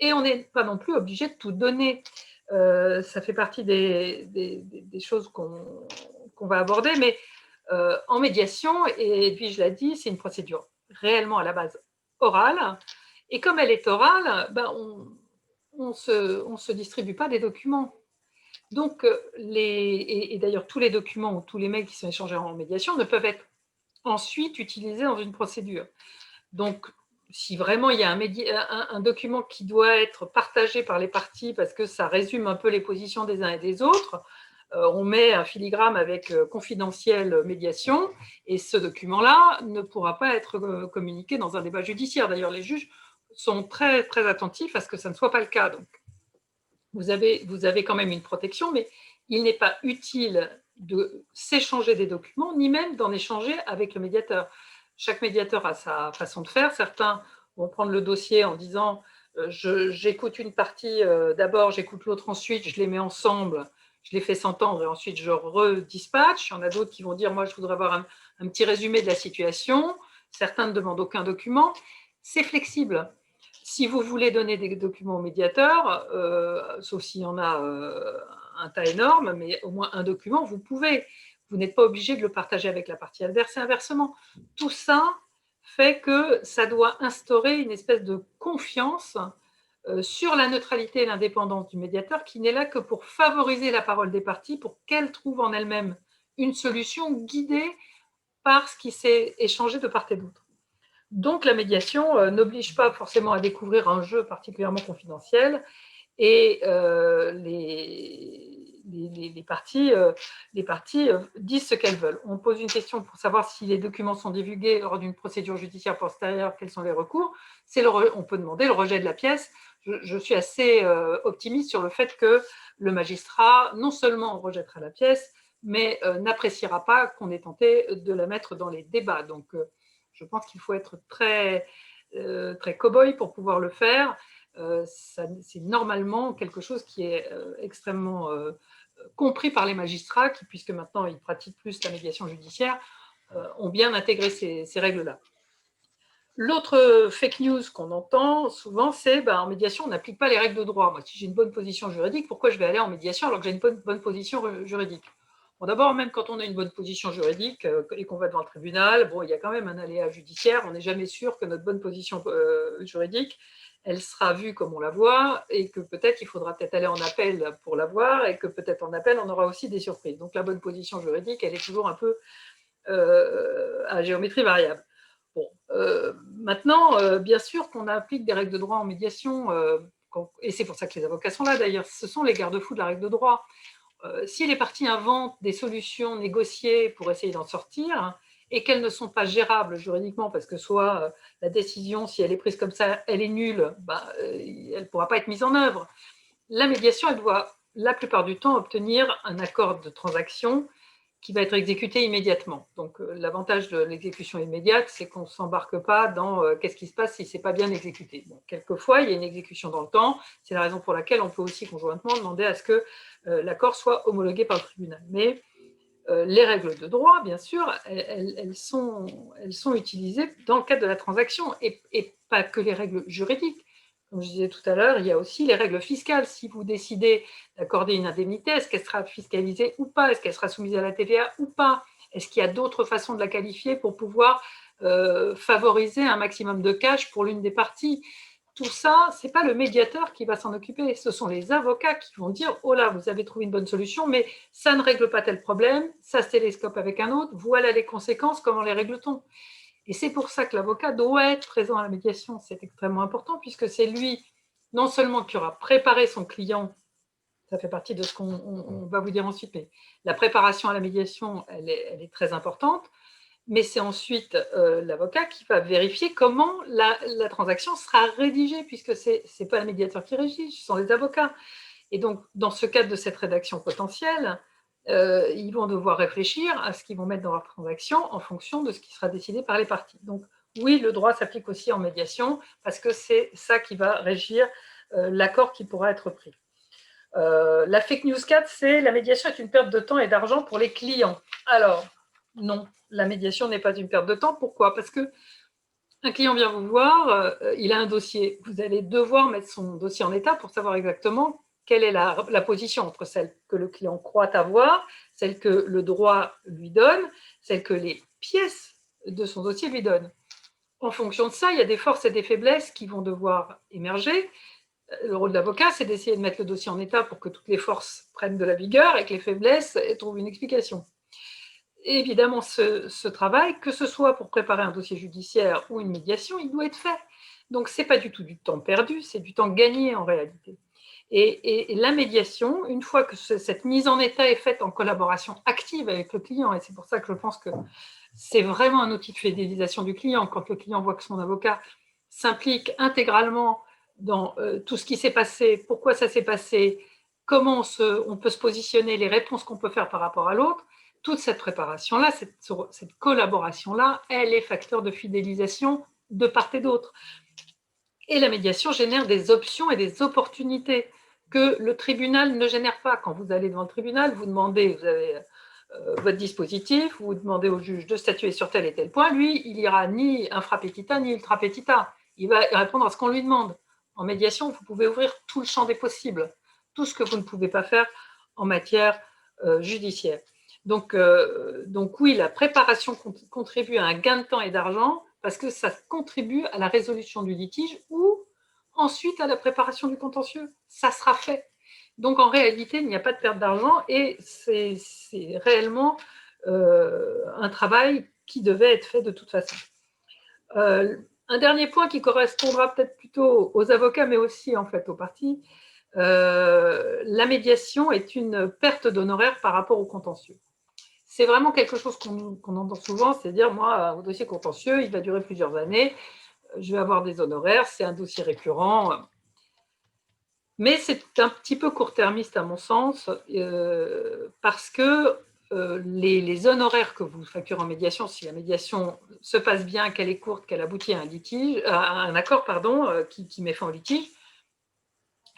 Et on n'est pas non plus obligé de tout donner. Ça fait partie des choses qu'on va aborder, mais en médiation, et Edwige l'a dit, c'est une procédure réellement à la base orale. Et comme elle est orale, on se distribue pas des documents. Donc, et d'ailleurs, tous les documents ou tous les mails qui sont échangés en médiation ne peuvent être ensuite utilisés dans une procédure. Donc, si vraiment il y a un document qui doit être partagé par les parties parce que ça résume un peu les positions des uns et des autres, on met un filigrane avec confidentiel médiation et ce document-là ne pourra pas être communiqué dans un débat judiciaire. D'ailleurs, les juges sont très, très attentifs à ce que ça ne soit pas le cas. Donc, vous avez quand même une protection, mais il n'est pas utile de s'échanger des documents, ni même d'en échanger avec le médiateur. Chaque médiateur a sa façon de faire. Certains vont prendre le dossier en disant j'écoute une partie d'abord, j'écoute l'autre ensuite, je les mets ensemble, je les fais s'entendre et ensuite je redispatche. Il y en a d'autres qui vont dire moi je voudrais avoir un petit résumé de la situation. Certains ne demandent aucun document. C'est flexible. Si vous voulez donner des documents au médiateur, sauf s'il y en a un tas énorme, mais au moins un document, vous pouvez. Vous n'êtes pas obligé de le partager avec la partie adverse et inversement. Tout ça fait que ça doit instaurer une espèce de confiance sur la neutralité et l'indépendance du médiateur qui n'est là que pour favoriser la parole des parties, pour qu'elles trouvent en elles-mêmes une solution guidée par ce qui s'est échangé de part et d'autre. Donc la médiation n'oblige pas forcément à découvrir un jeu particulièrement confidentiel et les parties disent ce qu'elles veulent. On pose une question pour savoir si les documents sont divulgués lors d'une procédure judiciaire postérieure, quels sont les recours. On peut demander le rejet de la pièce. Je suis assez optimiste sur le fait que le magistrat non seulement rejettera la pièce, mais n'appréciera pas qu'on ait tenté de la mettre dans les débats. Donc, je pense qu'il faut être très, très cow-boy pour pouvoir le faire. C'est normalement quelque chose qui est extrêmement compris par les magistrats qui, puisque maintenant ils pratiquent plus la médiation judiciaire, ont bien intégré ces règles-là. L'autre fake news qu'on entend souvent, c'est en médiation, on n'applique pas les règles de droit. Moi, si j'ai une bonne position juridique, pourquoi je vais aller en médiation alors que j'ai une bonne position juridique? Bon, d'abord, même quand on a une bonne position juridique et qu'on va devant le tribunal, bon, il y a quand même un aléa judiciaire. On n'est jamais sûr que notre bonne position juridique, elle sera vue comme on la voit et que peut-être il faudra peut-être aller en appel pour la voir et que peut-être en appel, on aura aussi des surprises. Donc, la bonne position juridique, elle est toujours un peu à géométrie variable. Bon, maintenant, bien sûr qu'on applique des règles de droit en médiation, et c'est pour ça que les avocats sont là d'ailleurs, ce sont les garde-fous de la règle de droit. Si les parties inventent des solutions négociées pour essayer d'en sortir et qu'elles ne sont pas gérables juridiquement, parce que soit la décision, si elle est prise comme ça, elle est nulle, elle ne pourra pas être mise en œuvre. La médiation, elle doit la plupart du temps obtenir un accord de transaction qui va être exécuté immédiatement. Donc l'avantage de l'exécution immédiate, c'est qu'on ne s'embarque pas dans qu'est-ce qui se passe si ce n'est pas bien exécuté. Bon, quelquefois, il y a une exécution dans le temps, c'est la raison pour laquelle on peut aussi conjointement demander à ce que l'accord soit homologué par le tribunal. Mais les règles de droit, bien sûr, elles sont utilisées dans le cadre de la transaction et pas que les règles juridiques. Comme je disais tout à l'heure, il y a aussi les règles fiscales. Si vous décidez d'accorder une indemnité, est-ce qu'elle sera fiscalisée ou pas? Est-ce qu'elle sera soumise à la TVA ou pas? Est-ce qu'il y a d'autres façons de la qualifier pour pouvoir favoriser un maximum de cash pour l'une des parties? Tout ça, ce n'est pas le médiateur qui va s'en occuper, ce sont les avocats qui vont dire « Oh là, vous avez trouvé une bonne solution, mais ça ne règle pas tel problème, ça se télescope avec un autre, voilà les conséquences, comment les règle-t-on ?» Et c'est pour ça que l'avocat doit être présent à la médiation, c'est extrêmement important, puisque c'est lui, non seulement qui aura préparé son client, ça fait partie de ce qu'on va vous dire ensuite, mais la préparation à la médiation, elle est très importante, mais c'est ensuite l'avocat qui va vérifier comment la transaction sera rédigée, puisque ce n'est pas le médiateur qui rédige, ce sont les avocats. Et donc, dans ce cadre de cette rédaction potentielle, ils vont devoir réfléchir à ce qu'ils vont mettre dans leur transaction en fonction de ce qui sera décidé par les parties. Donc, oui, le droit s'applique aussi en médiation, parce que c'est ça qui va régir l'accord qui pourra être pris. La fake news 4, c'est la médiation est une perte de temps et d'argent pour les clients. Alors, non, la médiation n'est pas une perte de temps. Pourquoi? Parce qu'un client vient vous voir, il a un dossier. Vous allez devoir mettre son dossier en état pour savoir exactement quelle est la position entre celle que le client croit avoir, celle que le droit lui donne, celle que les pièces de son dossier lui donnent. En fonction de ça, il y a des forces et des faiblesses qui vont devoir émerger. Le rôle de l'avocat, c'est d'essayer de mettre le dossier en état pour que toutes les forces prennent de la vigueur et que les faiblesses trouvent une explication. Et évidemment, ce travail, que ce soit pour préparer un dossier judiciaire ou une médiation, il doit être fait. Donc, ce n'est pas du tout du temps perdu, c'est du temps gagné en réalité. Et la médiation, une fois que cette mise en état est faite en collaboration active avec le client, et c'est pour ça que je pense que c'est vraiment un outil de fidélisation du client, quand le client voit que son avocat s'implique intégralement dans tout ce qui s'est passé, pourquoi ça s'est passé, comment on peut se positionner, les réponses qu'on peut faire par rapport à l'autre, toute cette préparation-là, cette collaboration-là, elle est facteur de fidélisation de part et d'autre. Et la médiation génère des options et des opportunités que le tribunal ne génère pas. Quand vous allez devant le tribunal, vous demandez, vous avez votre dispositif, vous demandez au juge de statuer sur tel et tel point, lui, il ira ni infra petita ni ultra petita. Il va répondre à ce qu'on lui demande. En médiation, vous pouvez ouvrir tout le champ des possibles, tout ce que vous ne pouvez pas faire en matière judiciaire. Donc oui, la préparation contribue à un gain de temps et d'argent parce que ça contribue à la résolution du litige ou ensuite à la préparation du contentieux. Ça sera fait. Donc en réalité, il n'y a pas de perte d'argent et c'est réellement un travail qui devait être fait de toute façon. Un dernier point qui correspondra peut-être plutôt aux avocats, mais aussi en fait aux parties, la médiation est une perte d'honoraires par rapport au contentieux. C'est vraiment quelque chose qu'on entend souvent, c'est-à-dire, moi, au dossier contentieux, il va durer plusieurs années, je vais avoir des honoraires, c'est un dossier récurrent. Mais c'est un petit peu court-termiste à mon sens, parce que les honoraires que vous facturez en médiation, si la médiation se passe bien, qu'elle est courte, qu'elle aboutit à un accord qui met fin au litige,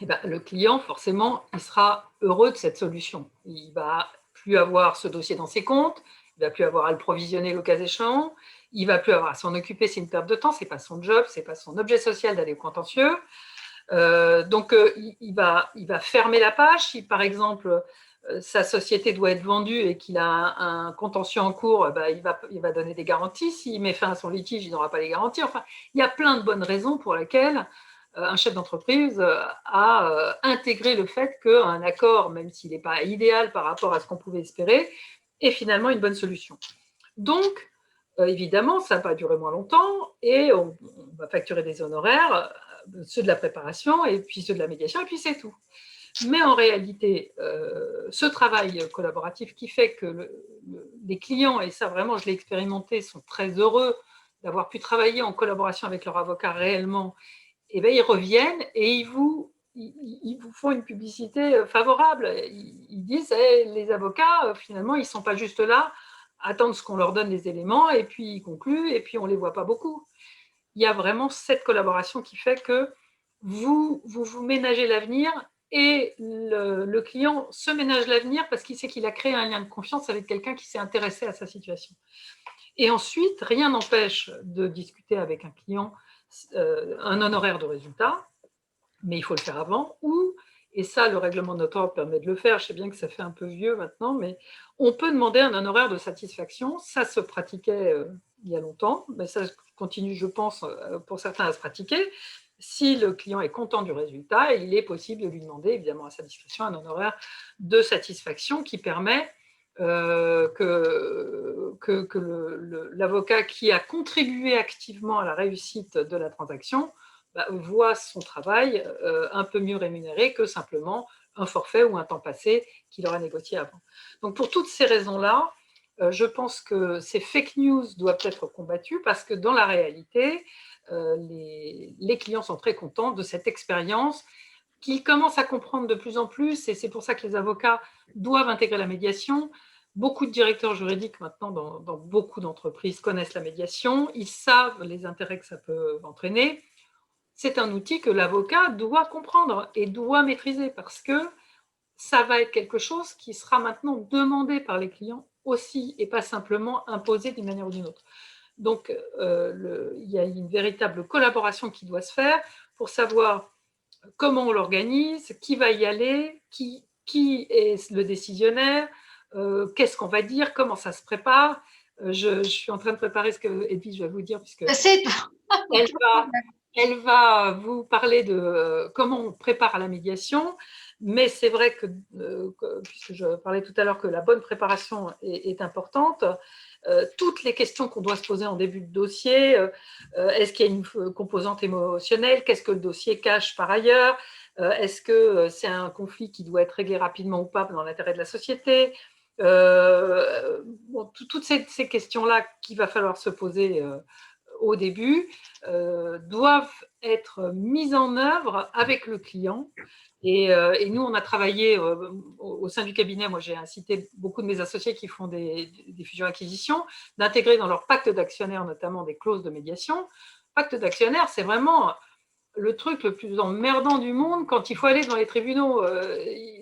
eh ben, le client, forcément, il sera heureux de cette solution. Il ne va plus avoir ce dossier dans ses comptes, il ne va plus avoir à le provisionner le cas échéant, il ne va plus avoir à s'en occuper, c'est une perte de temps, ce n'est pas son job, ce n'est pas son objet social d'aller au contentieux. Donc, il va fermer la page. Si, par exemple, sa société doit être vendue et qu'il a un contentieux en cours, il va donner des garanties. S'il met fin à son litige, il n'aura pas les garanties. Enfin, il y a plein de bonnes raisons pour lesquelles un chef d'entreprise a intégré le fait qu'un accord, même s'il n'est pas idéal par rapport à ce qu'on pouvait espérer, est finalement une bonne solution. Donc, évidemment, ça va durer moins longtemps et on va facturer des honoraires, ceux de la préparation et puis ceux de la médiation, et puis c'est tout. Mais en réalité, ce travail collaboratif qui fait que les clients, et ça vraiment je l'ai expérimenté, sont très heureux d'avoir pu travailler en collaboration avec leur avocat réellement, et bien ils reviennent et ils vous font une publicité favorable. Ils disent les avocats, finalement, ils ne sont pas juste là, attendent ce qu'on leur donne les éléments, et puis ils concluent, et puis on ne les voit pas beaucoup. Il y a vraiment cette collaboration qui fait que vous ménagez l'avenir et le client se ménage l'avenir parce qu'il sait qu'il a créé un lien de confiance avec quelqu'un qui s'est intéressé à sa situation. Et ensuite, rien n'empêche de discuter avec un client un honoraire de résultat, mais il faut le faire avant, ou, et ça, le règlement de notre ordre permet de le faire, je sais bien que ça fait un peu vieux maintenant, mais on peut demander un honoraire de satisfaction. Ça se pratiquait il y a longtemps, mais ça continue, je pense, pour certains à se pratiquer. Si le client est content du résultat, il est possible de lui demander, évidemment à sa discrétion, un honoraire de satisfaction qui permet que l'avocat qui a contribué activement à la réussite de la transaction voit son travail un peu mieux rémunéré que simplement un forfait ou un temps passé qu'il aura négocié avant. Donc pour toutes ces raisons-là, je pense que ces fake news doivent être combattus parce que dans la réalité, les clients sont très contents de cette expérience qu'ils commencent à comprendre de plus en plus, et c'est pour ça que les avocats doivent intégrer la médiation. Beaucoup de directeurs juridiques maintenant dans beaucoup d'entreprises connaissent la médiation, ils savent les intérêts que ça peut entraîner. C'est un outil que l'avocat doit comprendre et doit maîtriser parce que ça va être quelque chose qui sera maintenant demandé par les clients aussi et pas simplement imposé d'une manière ou d'une autre. Donc, il y a une véritable collaboration qui doit se faire pour savoir comment on l'organise, qui va y aller, qui est le décisionnaire, qu'est-ce qu'on va dire, comment ça se prépare. Je suis en train de préparer ce que Edwige va vous dire, puisque elle va vous parler de comment on prépare la médiation, mais c'est vrai que, puisque je parlais tout à l'heure que la bonne préparation est importante, toutes les questions qu'on doit se poser en début de dossier, est-ce qu'il y a une composante émotionnelle, qu'est-ce que le dossier cache par ailleurs, est-ce que c'est un conflit qui doit être réglé rapidement ou pas dans l'intérêt de la société, toutes ces questions-là qu'il va falloir se poser au début, doivent être mises en œuvre avec le client. Et nous, on a travaillé au sein du cabinet, moi j'ai incité beaucoup de mes associés qui font des fusions-acquisitions, d'intégrer dans leur pacte d'actionnaires notamment des clauses de médiation. Pacte d'actionnaires, c'est vraiment le truc le plus emmerdant du monde quand il faut aller dans les tribunaux.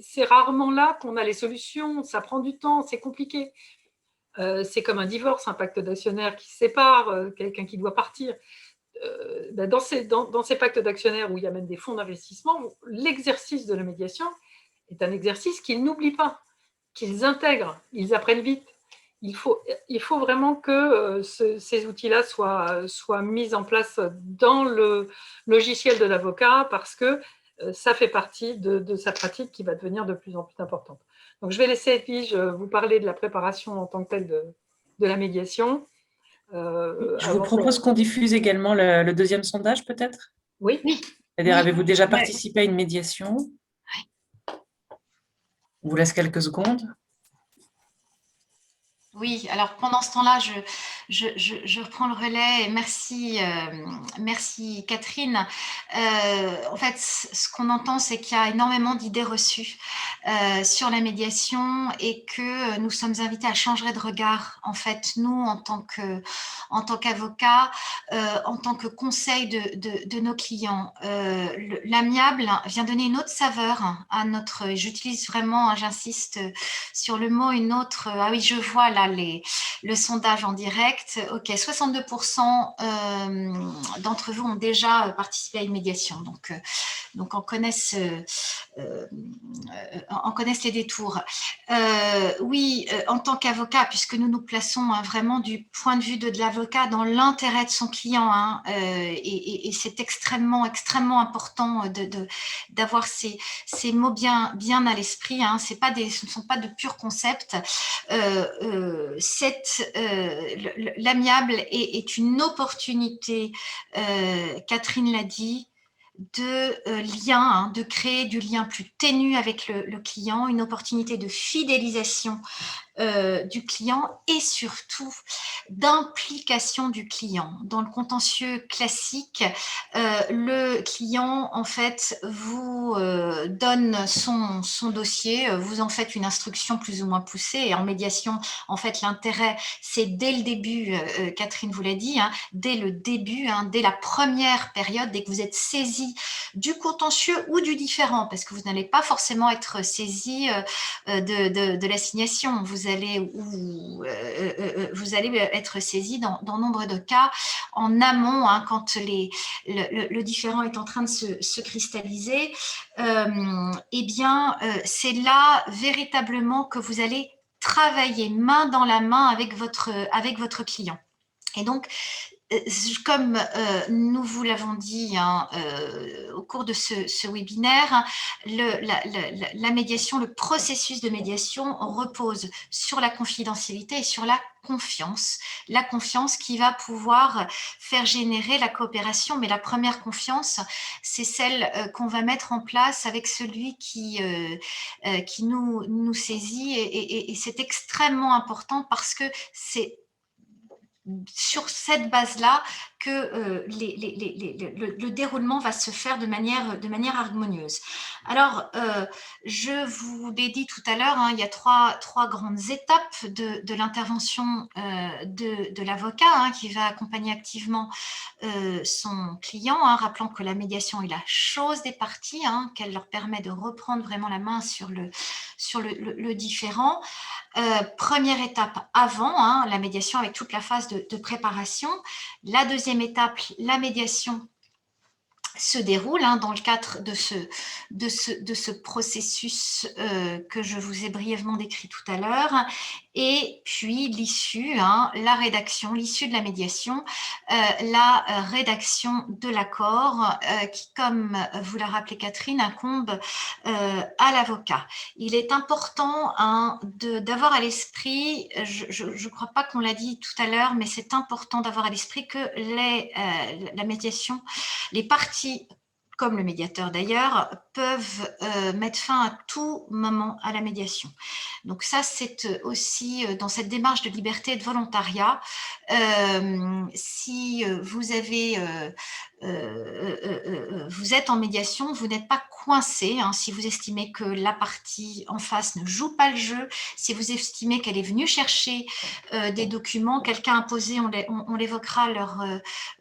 C'est rarement là qu'on a les solutions, ça prend du temps, c'est compliqué. C'est comme un divorce, un pacte d'actionnaires qui se sépare, quelqu'un qui doit partir. Dans ces pactes d'actionnaires où il y a même des fonds d'investissement, l'exercice de la médiation est un exercice qu'ils n'oublient pas, qu'ils intègrent, ils apprennent vite. Il faut vraiment que ces outils-là soient mis en place dans le logiciel de l'avocat parce que ça fait partie de sa pratique qui va devenir de plus en plus importante. Donc, je vais laisser Edwige vous parler de la préparation en tant que telle de la médiation. Je vous propose qu'on diffuse également le deuxième sondage, peut-être. Oui. C'est-à-dire, avez-vous déjà participé à une médiation? On vous laisse quelques secondes. Oui, alors pendant ce temps-là, je reprends le relais. Merci, merci Catherine. En fait, ce qu'on entend, c'est qu'il y a énormément d'idées reçues sur la médiation et que nous sommes invités à changer de regard. En fait, nous, en tant qu'avocats, en tant que conseil de nos clients, l'amiable vient donner une autre saveur à notre. J'utilise vraiment, j'insiste sur le mot une autre. Ah oui, je vois là le sondage en direct. Ok, 62% d'entre vous ont déjà participé à une médiation. Donc on connaisse les détours. Oui, en tant qu'avocat, puisque nous nous plaçons vraiment du point de vue de l'avocat dans l'intérêt de son client, et c'est extrêmement important d'avoir ces mots bien à l'esprit. Ce ne sont pas de purs concepts. L'amiable est une opportunité, Catherine l'a dit, de lien, de créer du lien plus ténu avec le client, une opportunité de fidélisation du client et surtout d'implication du client. Dans le contentieux classique, le client en fait vous donne son dossier, vous en faites une instruction plus ou moins poussée et en médiation, en fait l'intérêt c'est dès le début, Catherine vous l'a dit, dès le début, dès la première période, dès que vous êtes saisi du contentieux ou du différend, parce que vous n'allez pas forcément être saisi de l'assignation, vous allez être saisi dans nombre de cas en amont, quand le différend est en train de se cristalliser. Eh bien, c'est là véritablement que vous allez travailler main dans la main avec votre client. Et donc, comme nous vous l'avons dit au cours de ce webinaire, la médiation, le processus de médiation repose sur la confidentialité et sur la confiance qui va pouvoir faire générer la coopération. Mais la première confiance, c'est celle qu'on va mettre en place avec celui qui nous saisit et c'est extrêmement important parce que c'est sur cette base-là que le déroulement va se faire de manière harmonieuse. Alors, je vous l'ai dit tout à l'heure, il y a trois grandes étapes de l'intervention de l'avocat qui va accompagner activement son client, rappelant que la médiation est la chose des parties, qu'elle leur permet de reprendre vraiment la main sur le différend. Première étape avant la médiation avec toute la phase de préparation. La deuxième étape, la médiation se déroule dans le cadre de ce processus que je vous ai brièvement décrit tout à l'heure. Et puis l'issue, la rédaction, l'issue de la médiation, la rédaction de l'accord qui, comme vous l'a rappelé Catherine, incombe à l'avocat. Il est important d'avoir à l'esprit, je ne crois pas qu'on l'a dit tout à l'heure, mais c'est important d'avoir à l'esprit que la médiation, les parties comme le médiateur d'ailleurs, peuvent mettre fin à tout moment à la médiation. Donc ça, c'est aussi dans cette démarche de liberté et de volontariat. Si vous avez vous êtes en médiation, vous n'êtes pas coincé. Hein, si vous estimez que la partie en face ne joue pas le jeu, si vous estimez qu'elle est venue chercher des documents, quelqu'un a posé, on l'évoquera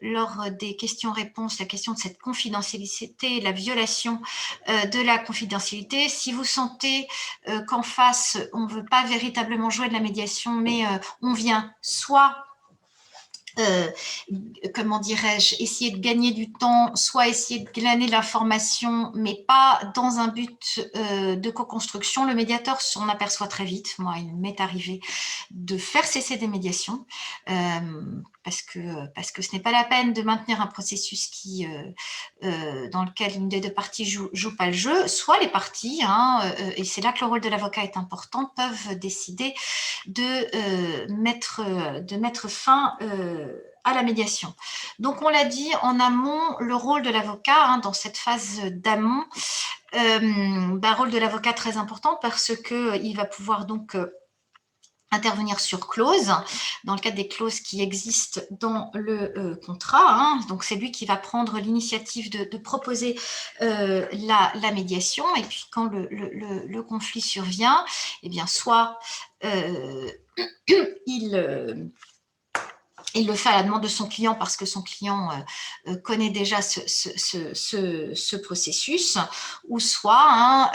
lors des questions-réponses, la question de cette confidentialité, la violation de la confidentialité. Si vous sentez qu'en face, on ne veut pas véritablement jouer de la médiation, mais on vient soit comment dirais-je, essayer de gagner du temps, soit essayer de glaner de l'information, mais pas dans un but de co-construction. Le médiateur s'en aperçoit très vite. Moi, il m'est arrivé de faire cesser des médiations parce que ce n'est pas la peine de maintenir un processus dans lequel une des deux parties joue pas le jeu. Soit les parties, et c'est là que le rôle de l'avocat est important, peuvent décider de mettre fin à la médiation. Donc, on l'a dit, en amont, le rôle de l'avocat, dans cette phase d'amont, rôle de l'avocat très important parce qu'il va pouvoir donc intervenir sur clause, dans le cadre des clauses qui existent dans le contrat. Donc, c'est lui qui va prendre l'initiative de proposer la médiation. Et puis, quand le conflit survient, eh bien, soit il le fait à la demande de son client parce que son client connaît déjà ce processus, ou soit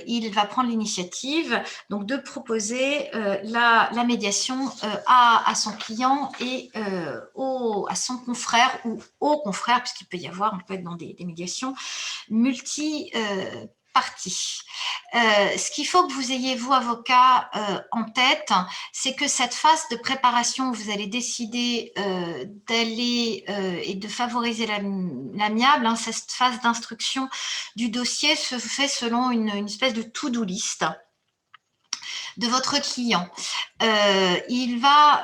il va prendre l'initiative donc de proposer la médiation à son client et à son confrère ou au confrère, puisqu'il peut y avoir, on peut être dans des médiations multi-parties. Ce qu'il faut que vous ayez, vous, avocat, en tête, c'est que cette phase de préparation où vous allez décider d'aller et de favoriser l'amiable, cette phase d'instruction du dossier se fait selon une espèce de to-do list de votre client. Il va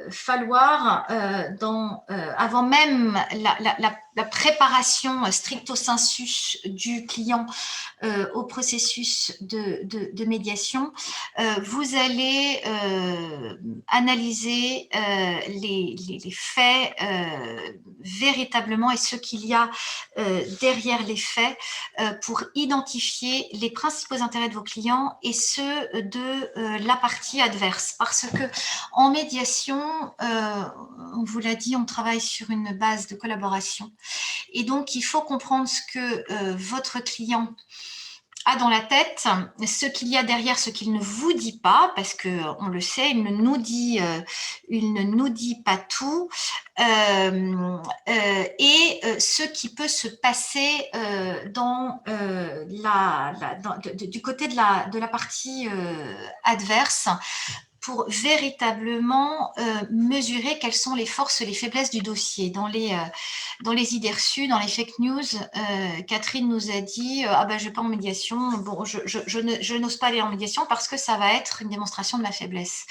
falloir, avant même la préparation stricto sensu du client au processus de médiation, vous allez analyser les faits véritablement et ce qu'il y a derrière les faits pour identifier les principaux intérêts de vos clients et ceux de la partie adverse. Parce que en médiation, on vous l'a dit, on travaille sur une base de collaboration. Et donc, il faut comprendre ce que votre client a dans la tête, ce qu'il y a derrière, ce qu'il ne vous dit pas, parce qu'on le sait, il ne nous dit pas tout, et ce qui peut se passer du côté de la partie adverse, pour véritablement mesurer quelles sont les forces et les faiblesses du dossier. Dans les idées reçues, dans les fake news, Catherine nous a dit je ne vais pas en médiation, bon, je n'ose pas aller en médiation parce que ça va être une démonstration de ma faiblesse.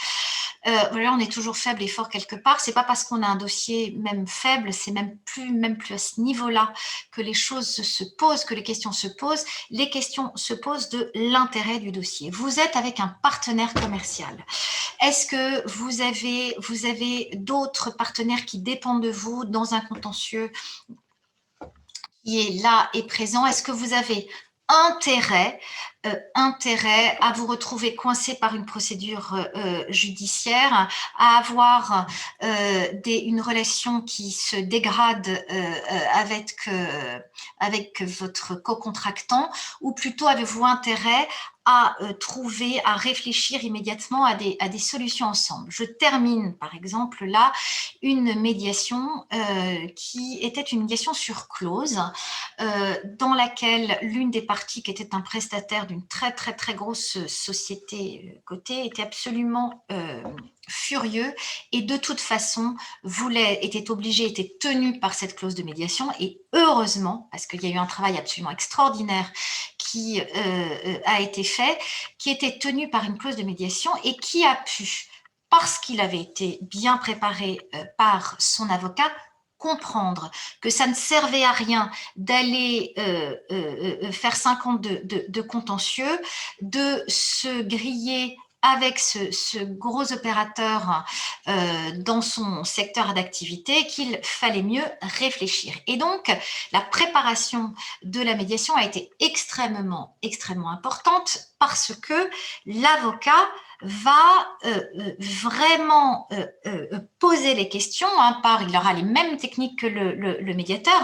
Voilà, on est toujours faible et fort quelque part. C'est pas parce qu'on a un dossier même faible, c'est même plus à ce niveau-là que les choses se posent, que les questions se posent. Les questions se posent de l'intérêt du dossier. Vous êtes avec un partenaire commercial. Est-ce que vous avez d'autres partenaires qui dépendent de vous dans un contentieux qui est là et présent? Est-ce que vous avez intérêt à vous retrouver coincé par une procédure judiciaire, à avoir une relation qui se dégrade avec votre co-contractant, ou plutôt avez-vous intérêt à trouver, à réfléchir immédiatement à des solutions ensemble? Je termine par exemple là une médiation qui était une médiation sur clause, dans laquelle l'une des parties, qui était un prestataire d'une très très très grosse société cotée, était absolument furieux et de toute façon était tenu par cette clause de médiation, et heureusement, parce qu'il y a eu un travail absolument extraordinaire qui a été fait, qui était tenu par une clause de médiation et qui a pu, parce qu'il avait été bien préparé par son avocat, comprendre que ça ne servait à rien d'aller faire 5 ans de contentieux, de se griller avec ce gros opérateur dans son secteur d'activité, qu'il fallait mieux réfléchir. Et donc, la préparation de la médiation a été extrêmement importante parce que l'avocat va vraiment poser les questions, il aura les mêmes techniques que le médiateur,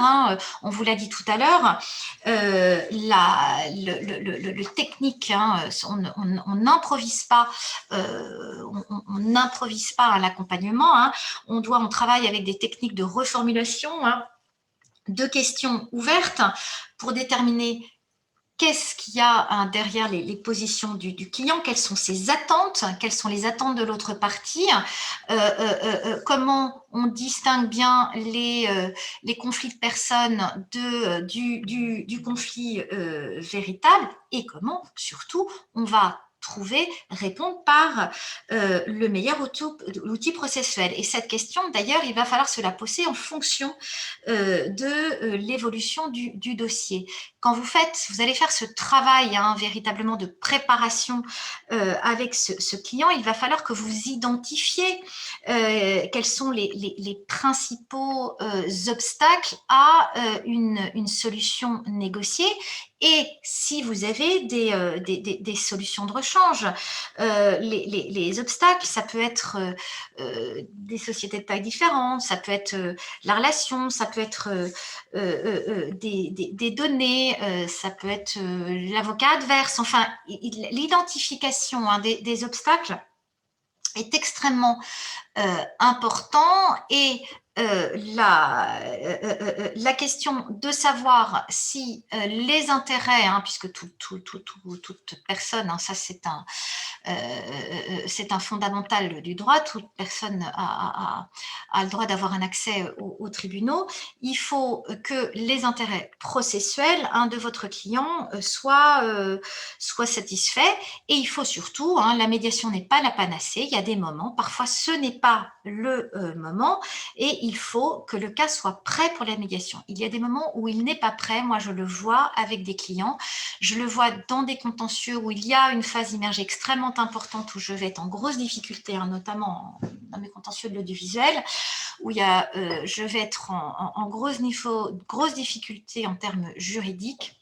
on vous l'a dit tout à l'heure, le technique, on n'improvise pas, on n'improvise pas à l'accompagnement, on travaille avec des techniques de reformulation, de questions ouvertes pour déterminer qu'est-ce qu'il y a derrière les positions du client, quelles sont ses attentes, quelles sont les attentes de l'autre partie, comment on distingue bien les conflits de personnes du conflit véritable, et comment surtout on va répondre par le meilleur outil processuel. Et cette question, d'ailleurs, il va falloir se la poser en fonction de l'évolution du dossier. Quand vous allez faire ce travail véritablement de préparation avec ce client, il va falloir que vous identifiez quels sont les principaux obstacles à une solution négociée. Et si vous avez des solutions de rechange, les obstacles, ça peut être des sociétés de taille différente, ça peut être la relation, ça peut être des données, ça peut être l'avocat adverse. Enfin, l'identification des obstacles est extrêmement important, et la question de savoir si les intérêts, puisque toute personne, ça c'est un fondamental du droit, toute personne a le droit d'avoir un accès aux tribunaux, il faut que les intérêts processuels de votre client soient satisfaits, et il faut surtout, la médiation n'est pas la panacée, il y a des moments, parfois ce n'est pas le moment, et il faut que le cas soit prêt pour la médiation. Il y a des moments où il n'est pas prêt, moi je le vois avec des clients, je le vois dans des contentieux où il y a une phase immergée extrêmement importante, où je vais être en grosse difficulté, notamment dans mes contentieux de l'audiovisuel, où je vais être en grosse difficulté en termes juridiques,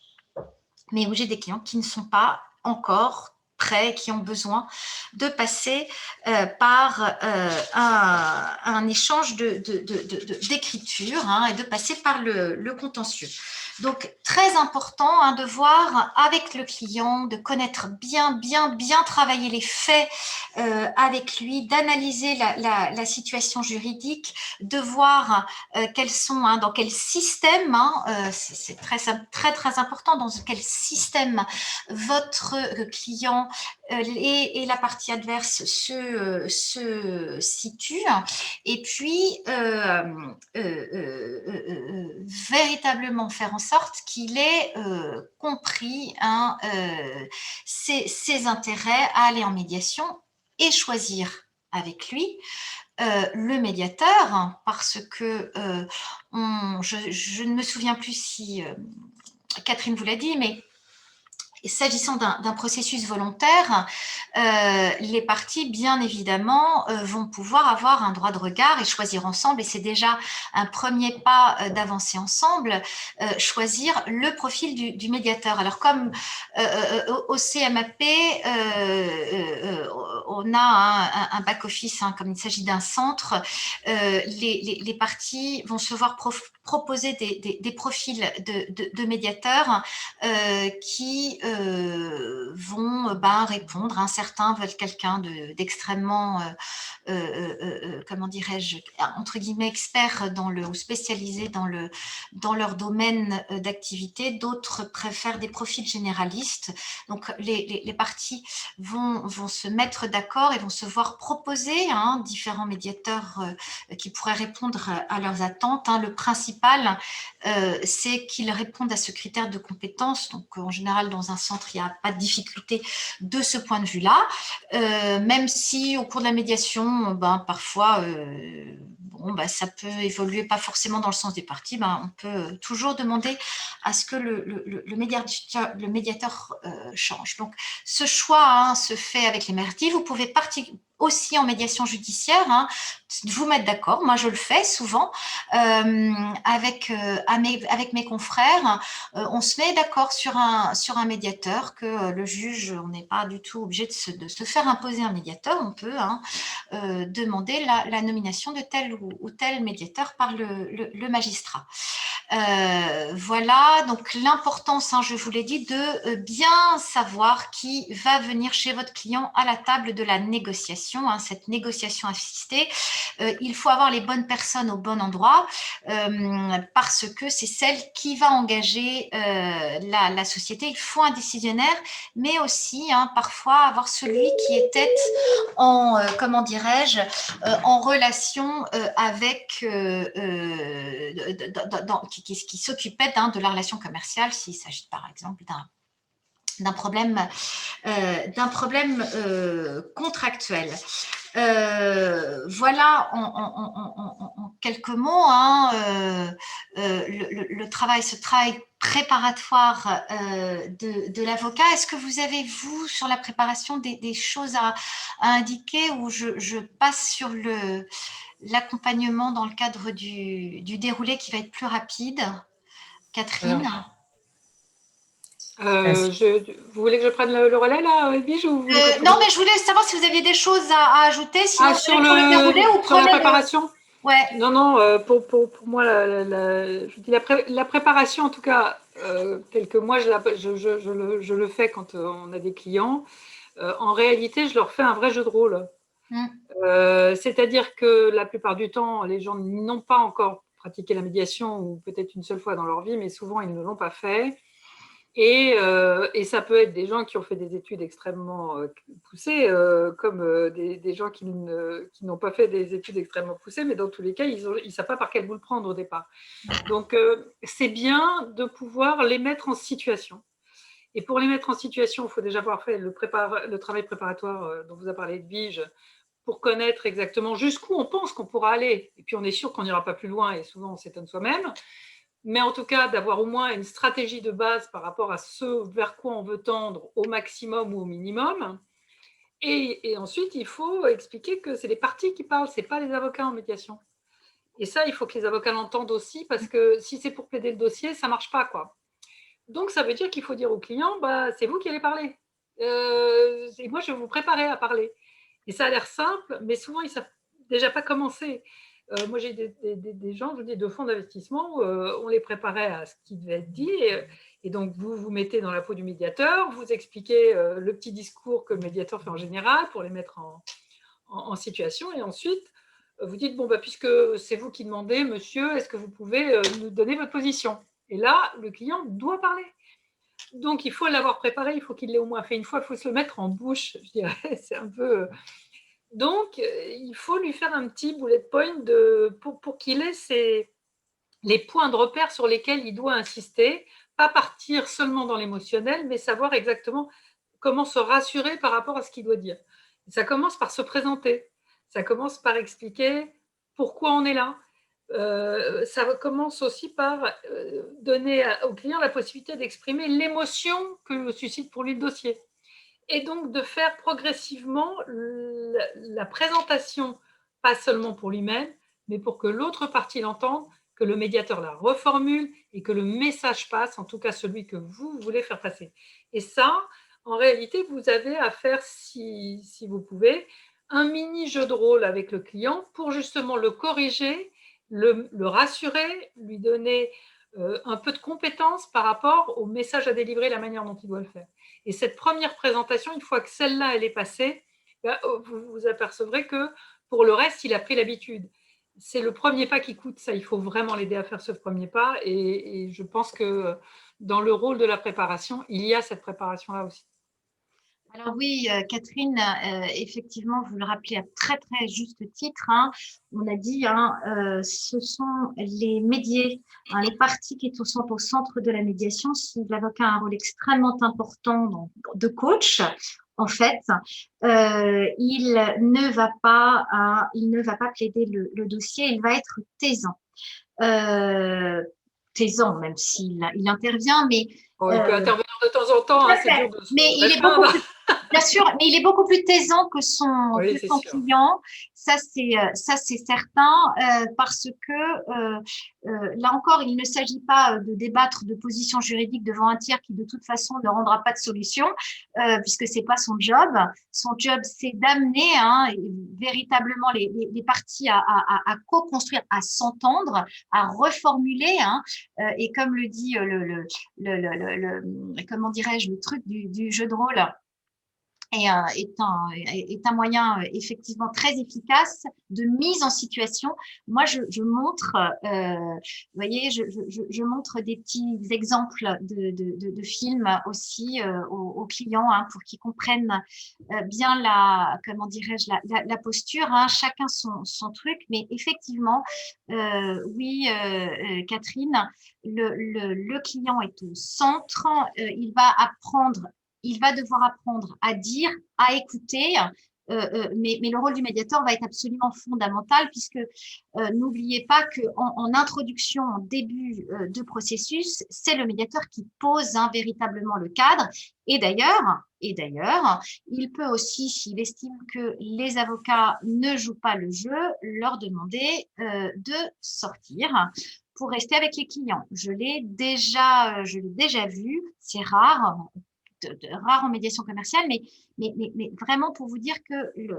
mais où j'ai des clients qui ne sont pas encore prêts, qui ont besoin de passer par un échange d'écriture et de passer par le contentieux. Donc, très important de voir avec le client, de connaître bien travailler les faits avec lui, d'analyser la situation juridique, de voir quels sont, dans quel système, c'est très important, dans quel système votre client et la partie adverse se situent, et puis véritablement faire en sorte qu'il ait compris ses intérêts à aller en médiation, et choisir avec lui le médiateur, parce que je ne me souviens plus si Catherine vous l'a dit, mais s'agissant d'un processus volontaire, les parties, bien évidemment, vont pouvoir avoir un droit de regard et choisir ensemble, et c'est déjà un premier pas d'avancer ensemble, choisir le profil du médiateur. Alors, comme au CMAP, on a un back-office, comme il s'agit d'un centre, les parties vont se voir proposer des profils de médiateurs qui vont répondre. Certains veulent quelqu'un d'extrêmement, comment dirais-je, entre guillemets, expert ou spécialisé dans leur domaine d'activité. D'autres préfèrent des profils généralistes. Donc, les parties vont se mettre d'accord d'accord et vont se voir proposer différents médiateurs qui pourraient répondre à leurs attentes. Le principal, c'est qu'ils répondent à ce critère de compétence. Donc, en général, dans un centre, il n'y a pas de difficulté de ce point de vue-là. Même si, au cours de la médiation, parfois, ça peut évoluer pas forcément dans le sens des parties. On peut toujours demander à ce que le médiateur change. Donc, ce choix se fait avec les merdis. Vous pouvez aussi en médiation judiciaire, vous mettre d'accord. Moi, je le fais souvent avec mes confrères. On se met d'accord sur un médiateur, que le juge, on n'est pas du tout obligé de se faire imposer un médiateur. On peut demander la nomination de tel ou tel médiateur par le magistrat. Voilà, donc l'importance, je vous l'ai dit, de bien savoir qui va venir chez votre client à la table de la négociation, cette négociation assistée. Il faut avoir les bonnes personnes au bon endroit parce que c'est celle qui va engager la société. Il faut un décisionnaire, mais aussi parfois avoir celui qui est tête en, en relation avec qui s'occupait de la relation commerciale s'il s'agit par exemple d'un problème contractuel. Voilà en quelques mots le travail préparatoire de l'avocat. Est-ce que vous avez, vous, sur la préparation, des choses à indiquer, ou je passe sur l'accompagnement dans le cadre du déroulé qui va être plus rapide? Catherine? Vous voulez que je prenne le relais là, Edwige, ou vous voulez non, mais je voulais savoir si vous aviez des choses à ajouter. Sinon, sur le déroulé ou sur la préparation. Ouais. Non, pour moi, je dis la préparation, en tout cas, telle que moi je le fais quand on a des clients. En réalité, je leur fais un vrai jeu de rôle. C'est-à-dire que la plupart du temps, les gens n'ont pas encore pratiqué la médiation, ou peut-être une seule fois dans leur vie, mais souvent ils ne l'ont pas fait. Et ça peut être des gens qui ont fait des études extrêmement poussées, comme des gens qui n'ont pas fait des études extrêmement poussées, mais dans tous les cas, ils ne savent pas par quel bout le prendre au départ. Donc, c'est bien de pouvoir les mettre en situation. Et pour les mettre en situation, il faut déjà avoir fait le travail préparatoire dont vous a parlé Edwige, pour connaître exactement jusqu'où on pense qu'on pourra aller. Et puis, on est sûr qu'on n'ira pas plus loin, et souvent, on s'étonne soi-même. Mais en tout cas, d'avoir au moins une stratégie de base par rapport à ce vers quoi on veut tendre au maximum ou au minimum. Et ensuite, il faut expliquer que c'est les parties qui parlent, ce n'est pas les avocats en médiation. Et ça, il faut que les avocats l'entendent aussi, parce que si c'est pour plaider le dossier, ça ne marche pas, quoi. Donc, ça veut dire qu'il faut dire au client, c'est vous qui allez parler. Et moi, je vais vous préparer à parler. Et ça a l'air simple, mais souvent, ils ne savent déjà pas commencer. Moi, j'ai des gens, je vous dis, de fonds d'investissement, on les préparait à ce qui devait être dit. Et donc, vous vous mettez dans la peau du médiateur, vous expliquez le petit discours que le médiateur fait en général pour les mettre en situation. Et ensuite, vous dites, puisque c'est vous qui demandez, monsieur, est-ce que vous pouvez nous donner votre position? Et là, le client doit parler. Donc, il faut l'avoir préparé, il faut qu'il l'ait au moins fait une fois, il faut se le mettre en bouche, je dirais. C'est un peu... Donc, il faut lui faire un petit bullet point pour qu'il ait les points de repère sur lesquels il doit insister, pas partir seulement dans l'émotionnel, mais savoir exactement comment se rassurer par rapport à ce qu'il doit dire. Ça commence par se présenter, ça commence par expliquer pourquoi on est là. Ça commence aussi par donner au client la possibilité d'exprimer l'émotion que suscite pour lui le dossier. Et donc de faire progressivement la présentation, pas seulement pour lui-même, mais pour que l'autre partie l'entende, que le médiateur la reformule et que le message passe, en tout cas celui que vous voulez faire passer. Et ça, en réalité, vous avez à faire, si vous pouvez, un mini jeu de rôle avec le client pour justement le corriger, le rassurer, lui donner un peu de compétence par rapport au message à délivrer, la manière dont il doit le faire. Et cette première présentation, une fois que celle-là, elle est passée, vous vous apercevrez que pour le reste, il a pris l'habitude. C'est le premier pas qui coûte, ça, il faut vraiment l'aider à faire ce premier pas. Et je pense que dans le rôle de la préparation, il y a cette préparation-là aussi. Alors oui, Catherine, effectivement, vous le rappelez à très très juste titre, hein. On a dit, hein, ce sont les médiés, hein, les parties qui sont au centre de la médiation. Si l'avocat a un rôle extrêmement important de coach, en fait, il ne va pas plaider le dossier, il va être taisant. Euh, Taisant, même s'il intervient, mais Bon, il peut intervenir de temps en temps, hein, c'est dur de se mais il est beaucoup restreindre. plus, bien sûr, mais il est beaucoup plus taisant que Oui, c'est son sûr. client. Ça, c'est certain, parce que là encore, il ne s'agit pas de débattre de positions juridiques devant un tiers qui, de toute façon, ne rendra pas de solution, puisque c'est pas son job. Son job, c'est d'amener, hein, véritablement les parties à co-construire, à s'entendre, à reformuler, hein, et comme le dit comment dirais-je, le truc du jeu de rôle est un moyen effectivement très efficace de mise en situation. Moi, je montre, vous voyez, je montre des petits exemples de films aussi aux clients, hein, pour qu'ils comprennent bien comment dirais-je, la posture, hein, chacun son truc. Mais effectivement, oui, Catherine, le client est au centre, il va devoir apprendre à dire, à écouter, mais le rôle du médiateur va être absolument fondamental, puisque n'oubliez pas qu'en introduction, en début de processus, c'est le médiateur qui pose, hein, véritablement le cadre. Et d'ailleurs, il peut aussi, s'il estime que les avocats ne jouent pas le jeu, leur demander de sortir pour rester avec les clients. Je l'ai déjà vu, c'est rare, rare en médiation commerciale, mais vraiment pour vous dire que le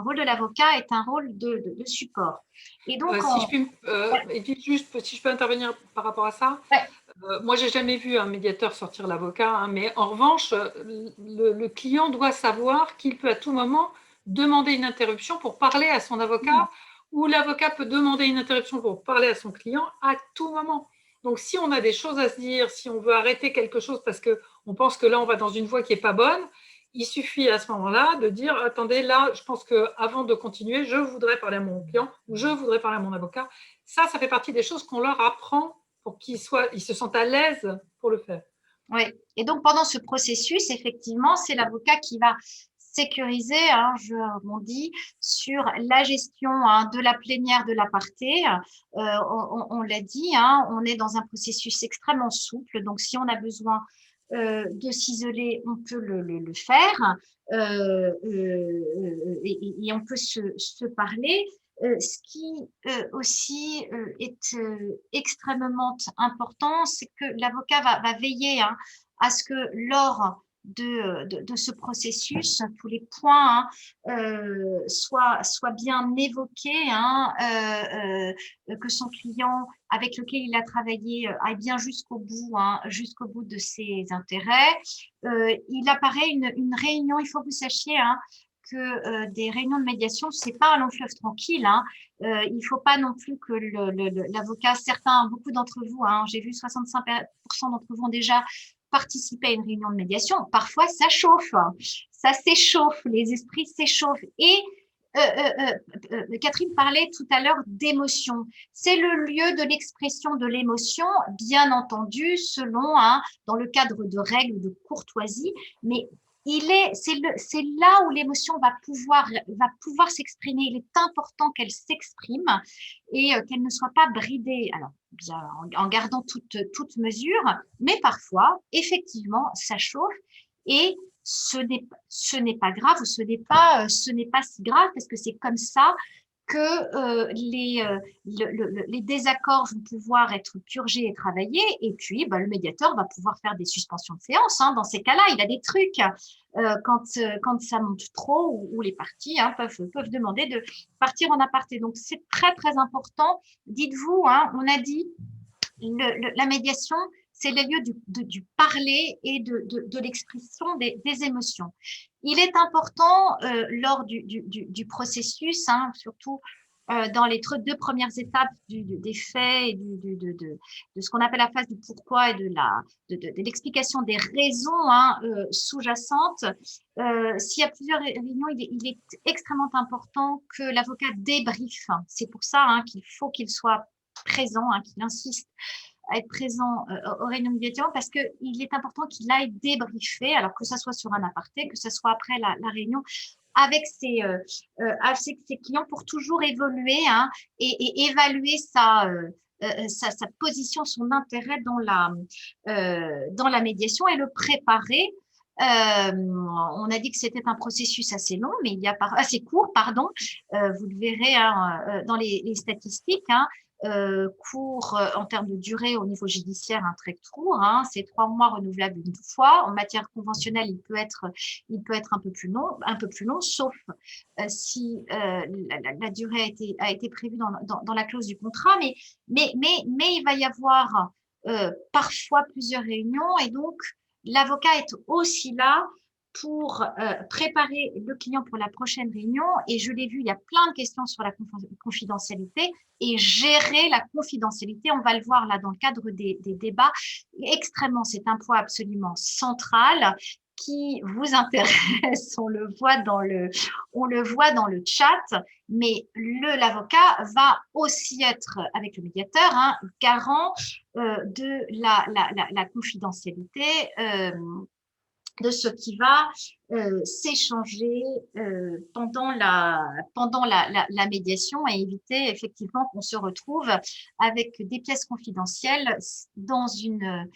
rôle de l'avocat est un rôle de support. Et donc, Si je puis, et puis juste, si je peux intervenir par rapport à ça, ouais, moi, j'ai jamais vu un médiateur sortir l'avocat, hein, mais en revanche, le client doit savoir qu'il peut à tout moment demander une interruption pour parler à son avocat, ou l'avocat peut demander une interruption pour parler à son client à tout moment. Donc, si on a des choses à se dire, si on veut arrêter quelque chose parce qu'on pense que là, on va dans une voie qui n'est pas bonne, il suffit à ce moment-là de dire, attendez, là, je pense qu'avant de continuer, je voudrais parler à mon client ou je voudrais parler à mon avocat. Ça fait partie des choses qu'on leur apprend pour qu'ils se sentent à l'aise pour le faire. oui. Et donc, pendant ce processus, effectivement, c'est l'avocat qui va sécuriser, hein, je rebondis, sur la gestion, hein, de la plénière de l'aparté. On l'a dit, hein, on est dans un processus extrêmement souple. Donc, si on a besoin de s'isoler, on peut le faire, et on peut se parler. Ce qui aussi est extrêmement important, c'est que l'avocat va veiller, hein, à ce que lors de ce processus, tous les points, hein, soient bien évoqués, hein, que son client avec lequel il a travaillé aille bien jusqu'au bout, hein, jusqu'au bout de ses intérêts. Il apparaît une réunion, il faut que vous sachiez, hein, que des réunions de médiation, c'est pas un long fleuve tranquille, hein. Il faut pas non plus que l'avocat, beaucoup d'entre vous, hein, j'ai vu 65% d'entre vous ont déjà participé à une réunion de médiation. Parfois, ça chauffe, hein. Ça s'échauffe, les esprits s'échauffent. Et Catherine parlait tout à l'heure d'émotion. C'est le lieu de l'expression de l'émotion, bien entendu, selon, hein, dans le cadre de règles de courtoisie, mais c'est là où l'émotion va pouvoir s'exprimer. Il est important qu'elle s'exprime et qu'elle ne soit pas bridée. Alors, bien, en gardant toute mesure, mais parfois, effectivement, ça chauffe et ce n'est pas grave ou ce n'est pas si grave, parce que c'est comme ça que les désaccords vont pouvoir être purgés et travaillés, et puis le médiateur va pouvoir faire des suspensions de séance, hein. Dans ces cas-là, il a des trucs quand ça monte trop, ou les parties, hein, peuvent demander de partir en aparté. Donc c'est très très important. Dites-vous, hein, on a dit la médiation, c'est le lieu du parler et de l'expression des émotions. Il est important lors du processus, hein, surtout dans les deux premières étapes des faits et de ce qu'on appelle la phase du pourquoi et de l'explication des raisons sous-jacentes. S'il y a plusieurs réunions, il est extrêmement important que l'avocat débriefe. C'est pour ça qu'il faut qu'il soit présent, qu'il insiste à être présent aux réunions médiation parce qu'il est important qu'il aille débriefer, alors que ce soit sur un aparté, que ce soit après la réunion, avec ses clients pour toujours évoluer et évaluer sa position, son intérêt dans la médiation et le préparer. On a dit que c'était un processus assez long, mais assez court, pardon. Vous le verrez dans les statistiques. Court en termes de durée au niveau judiciaire, très court, c'est 3 mois renouvelables une fois. En matière conventionnelle, il peut être un peu plus long, sauf si la durée a été prévue dans la clause du contrat. Mais il va y avoir parfois plusieurs réunions et donc l'avocat est aussi là pour préparer le client pour la prochaine réunion. Et je l'ai vu, il y a plein de questions sur la confidentialité et gérer la confidentialité. On va le voir là dans le cadre des débats. Extrêmement, c'est un point absolument central qui vous intéresse. On le voit dans le chat, mais l'avocat va aussi être, avec le médiateur, garant de la confidentialité de ce qui va s'échanger pendant la médiation et éviter effectivement qu'on se retrouve avec des pièces confidentielles dans une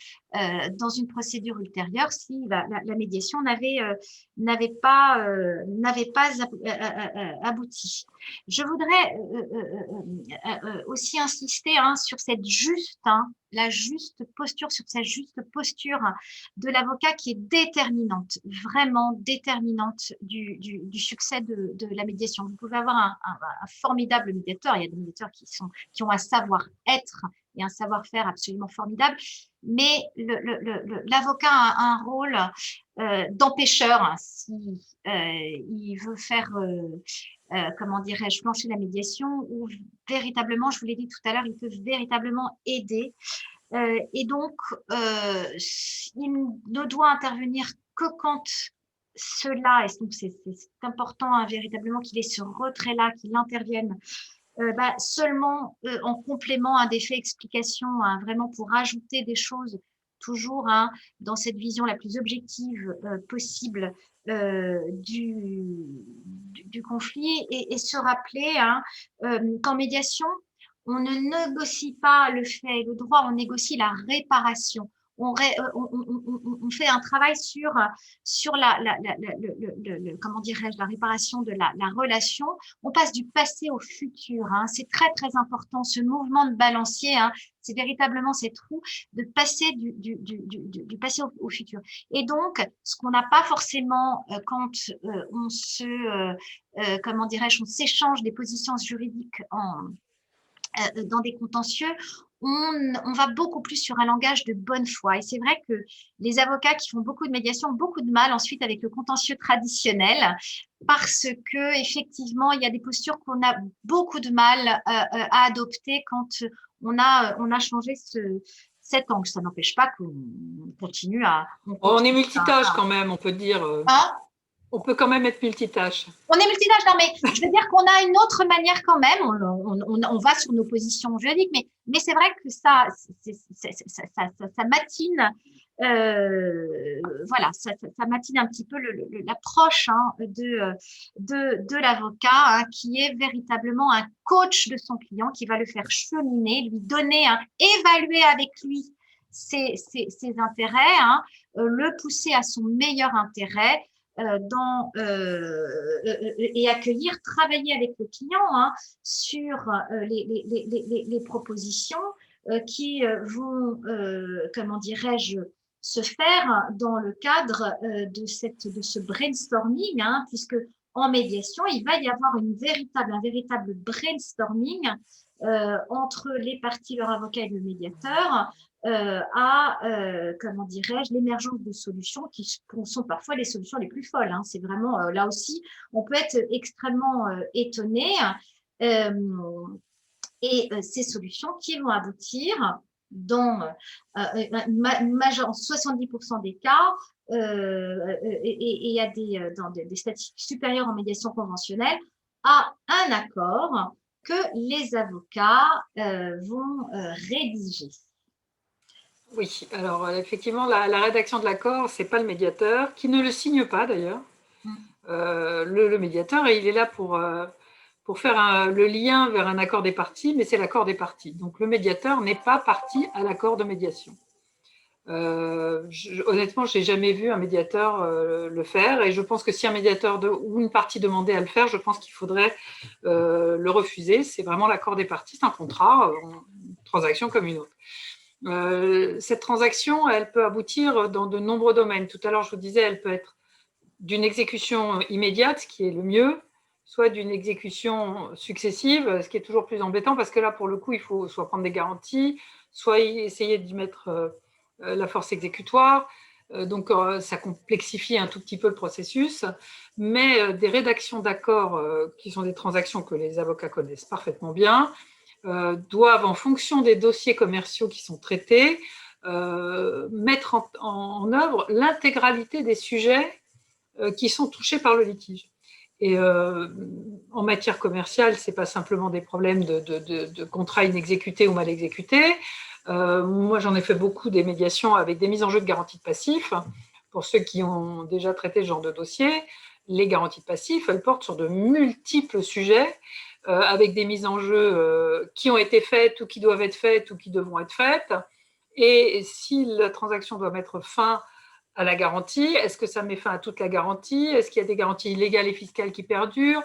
procédure ultérieure si la médiation n'avait pas abouti. Je voudrais aussi insister sur la juste posture, sur cette juste posture de l'avocat qui est déterminante, vraiment déterminante du succès de la médiation. Vous pouvez avoir un formidable médiateur, il y a des médiateurs qui ont un savoir-être et un savoir-faire absolument formidable, mais l'avocat a un rôle d'empêcheur si il veut faire comment dirais-je, plancher la médiation, où véritablement, je vous l'ai dit tout à l'heure, il peut véritablement aider. Et donc, il ne doit intervenir que quand cela, et donc c'est important véritablement qu'il ait ce retrait-là, qu'il intervienne seulement en complément à des faits explications, vraiment pour ajouter des choses toujours dans cette vision la plus objective possible du conflit et se rappeler qu'en médiation, on ne négocie pas le fait et le droit, on négocie la réparation. On fait un travail sur comment dirais-je, la réparation de la relation. On passe du passé au futur. C'est très, très important. Ce mouvement de balancier, c'est véritablement cette roue de passer du passé au futur. Et donc, ce qu'on n'a pas forcément quand on comment dirais-je, on s'échange des positions juridiques dans des contentieux, on va beaucoup plus sur un langage de bonne foi. Et c'est vrai que les avocats qui font beaucoup de médiation ont beaucoup de mal ensuite avec le contentieux traditionnel parce que effectivement, il y a des postures qu'on a beaucoup de mal à adopter quand on a changé cet angle. Ça n'empêche pas qu'on continue à… On est multitâche quand même, on peut dire. On peut quand même être multitâche. On est multitâche, non, mais je veux dire qu'on a une autre manière quand même. On va sur nos positions juridiques, mais c'est vrai que ça matine, voilà, ça matine un petit peu l'approche de l'avocat qui est véritablement un coach de son client qui va le faire cheminer, lui donner, évaluer avec lui ses intérêts, le pousser à son meilleur intérêt. Et accueillir, travailler avec le client sur les propositions qui vont, comment dirais-je, se faire dans le cadre de ce brainstorming, puisque en médiation, il va y avoir un véritable brainstorming entre les parties, leur avocat et le médiateur, comment dirais-je, l'émergence de solutions qui sont parfois les solutions les plus folles. C'est vraiment, là aussi, on peut être extrêmement étonné Et ces solutions qui vont aboutir dans 70% des cas, et il y a dans des statistiques supérieures en médiation conventionnelle, à un accord que les avocats vont rédiger. Oui, alors effectivement, la rédaction de l'accord, ce n'est pas le médiateur, qui ne le signe pas d'ailleurs. Le médiateur, il est là pour faire le lien vers un accord des parties, mais c'est l'accord des parties. Donc le médiateur n'est pas partie à l'accord de médiation. Honnêtement, je n'ai jamais vu un médiateur le faire, et je pense que si un médiateur ou une partie demandait à le faire, je pense qu'il faudrait le refuser. C'est vraiment l'accord des parties, c'est un contrat, une transaction comme une autre. Cette transaction, elle peut aboutir dans de nombreux domaines. Tout à l'heure, je vous disais, elle peut être d'une exécution immédiate, ce qui est le mieux, soit d'une exécution successive, ce qui est toujours plus embêtant, parce que là, pour le coup, il faut soit prendre des garanties, soit essayer d'y mettre la force exécutoire. Donc, ça complexifie un tout petit peu le processus, mais des rédactions d'accords, qui sont des transactions que les avocats connaissent parfaitement bien, doivent, en fonction des dossiers commerciaux qui sont traités, mettre en œuvre l'intégralité des sujets qui sont touchés par le litige. Et en matière commerciale, ce n'est pas simplement des problèmes de contrats inexécutés ou mal exécutés. Moi, j'en ai fait beaucoup des médiations avec des mises en jeu de garanties de passifs. Pour ceux qui ont déjà traité ce genre de dossier, les garanties de passifs, elles portent sur de multiples sujets, avec des mises en jeu qui ont été faites ou qui doivent être faites ou qui devront être faites. Et si la transaction doit mettre fin à la garantie, est-ce que ça met fin à toute la garantie? Est-ce qu'il y a des garanties légales et fiscales qui perdurent?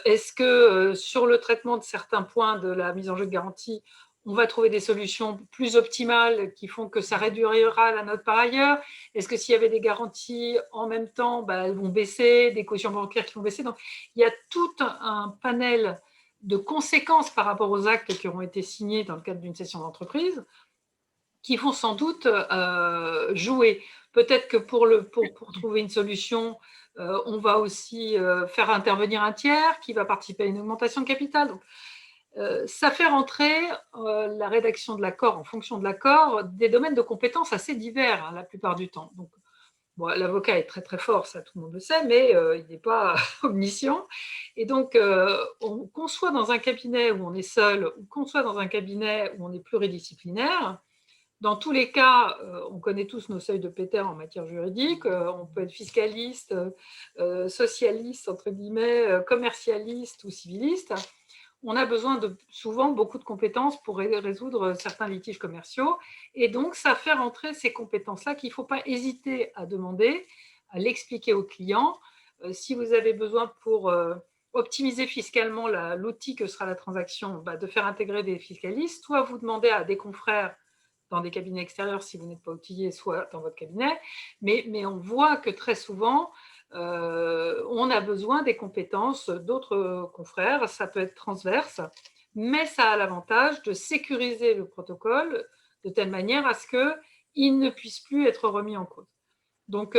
Est-ce que sur le traitement de certains points de la mise en jeu de garantie, on va trouver des solutions plus optimales qui font que ça réduira la note par ailleurs? Est-ce que s'il y avait des garanties en même temps, elles vont baisser, des cautions bancaires qui vont baisser? Donc, il y a tout un panel de conséquences par rapport aux actes qui auront été signés dans le cadre d'une cession d'entreprise qui vont sans doute jouer. Peut-être que pour trouver une solution, on va aussi faire intervenir un tiers qui va participer à une augmentation de capital. Donc, ça fait rentrer la rédaction de l'accord en fonction de l'accord des domaines de compétences assez divers, hein, la plupart du temps. Donc, bon, l'avocat est très très fort, ça tout le monde le sait, mais il n'est pas omniscient. Et donc, qu'on soit dans un cabinet où on est seul, ou qu'on soit dans un cabinet où on est pluridisciplinaire, dans tous les cas, on connaît tous nos seuils de Peter en matière juridique. On peut être fiscaliste, socialiste, entre guillemets, commercialiste ou civiliste. On a besoin de souvent beaucoup de compétences pour résoudre certains litiges commerciaux. Et donc, ça fait rentrer ces compétences-là qu'il ne faut pas hésiter à demander, à l'expliquer aux clients. Si vous avez besoin pour optimiser fiscalement l'outil que sera la transaction, de faire intégrer des fiscalistes, soit vous demandez à des confrères dans des cabinets extérieurs si vous n'êtes pas outillé, soit dans votre cabinet. Mais on voit que très souvent, on a besoin des compétences d'autres confrères. Ça peut être transverse, mais ça a l'avantage de sécuriser le protocole de telle manière à ce qu'il ne puisse plus être remis en cause. Donc,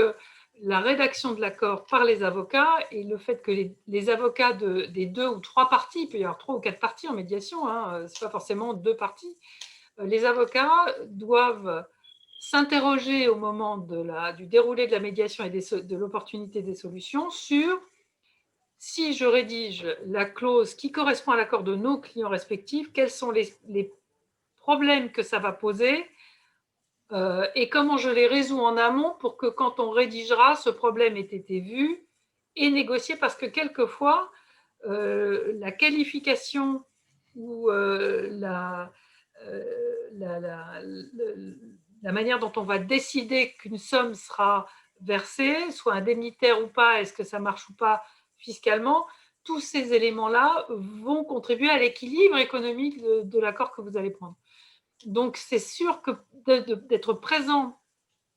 la rédaction de l'accord par les avocats et le fait que les avocats des 2 ou 3 parties, il peut y avoir 3 ou 4 parties en médiation, hein, ce n'est pas forcément 2 parties, les avocats doivent s'interroger au moment du déroulé de la médiation et de l'opportunité des solutions sur si je rédige la clause qui correspond à l'accord de nos clients respectifs, quels sont les problèmes que ça va poser et comment je les résous en amont pour que quand on rédigera, ce problème ait été vu et négocié, parce que quelquefois, la qualification ou la manière dont on va décider qu'une somme sera versée, soit indemnitaire ou pas, est-ce que ça marche ou pas fiscalement, tous ces éléments-là vont contribuer à l'équilibre économique de l'accord que vous allez prendre. Donc, c'est sûr que d'être présent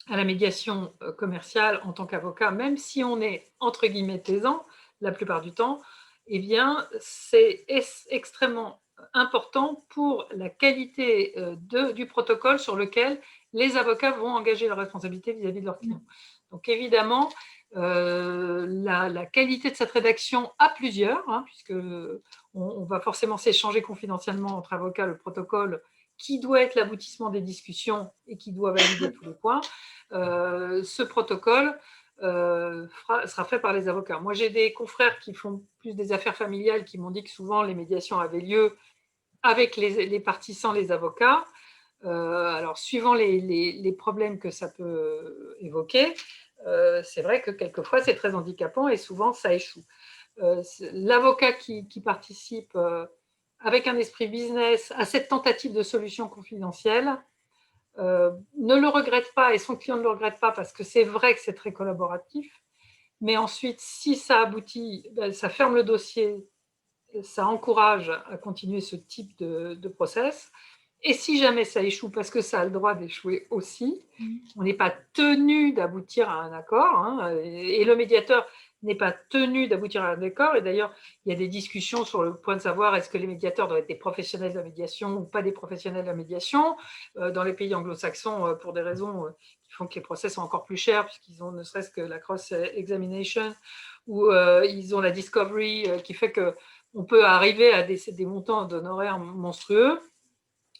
à la médiation commerciale en tant qu'avocat, même si on est entre guillemets taisant la plupart du temps, eh bien, c'est extrêmement important pour la qualité du protocole sur lequel les avocats vont engager leur responsabilité vis-à-vis de leurs clients. Donc, évidemment, La qualité de cette rédaction à plusieurs, hein, puisque on va forcément s'échanger confidentiellement entre avocats le protocole qui doit être l'aboutissement des discussions et qui doit valider tous les points. Ce protocole sera fait par les avocats. Moi, j'ai des confrères qui font plus des affaires familiales qui m'ont dit que souvent les médiations avaient lieu avec les parties sans les avocats. Alors, suivant les problèmes que ça peut évoquer, c'est vrai que quelquefois c'est très handicapant et souvent ça échoue. L'avocat qui participe avec un esprit business à cette tentative de solution confidentielle ne le regrette pas et son client ne le regrette pas parce que c'est vrai que c'est très collaboratif. Mais ensuite, si ça aboutit, ça ferme le dossier, ça encourage à continuer ce type de process. Et si jamais ça échoue, parce que ça a le droit d'échouer aussi, on n'est pas tenu d'aboutir à un accord, hein, et le médiateur n'est pas tenu d'aboutir à un accord. Et d'ailleurs, il y a des discussions sur le point de savoir est-ce que les médiateurs doivent être des professionnels de la médiation ou pas des professionnels de la médiation. Dans les pays anglo-saxons, pour des raisons qui font que les procès sont encore plus chers, puisqu'ils ont ne serait-ce que la cross-examination, ou ils ont la discovery qui fait qu'on peut arriver à des montants d'honoraires monstrueux.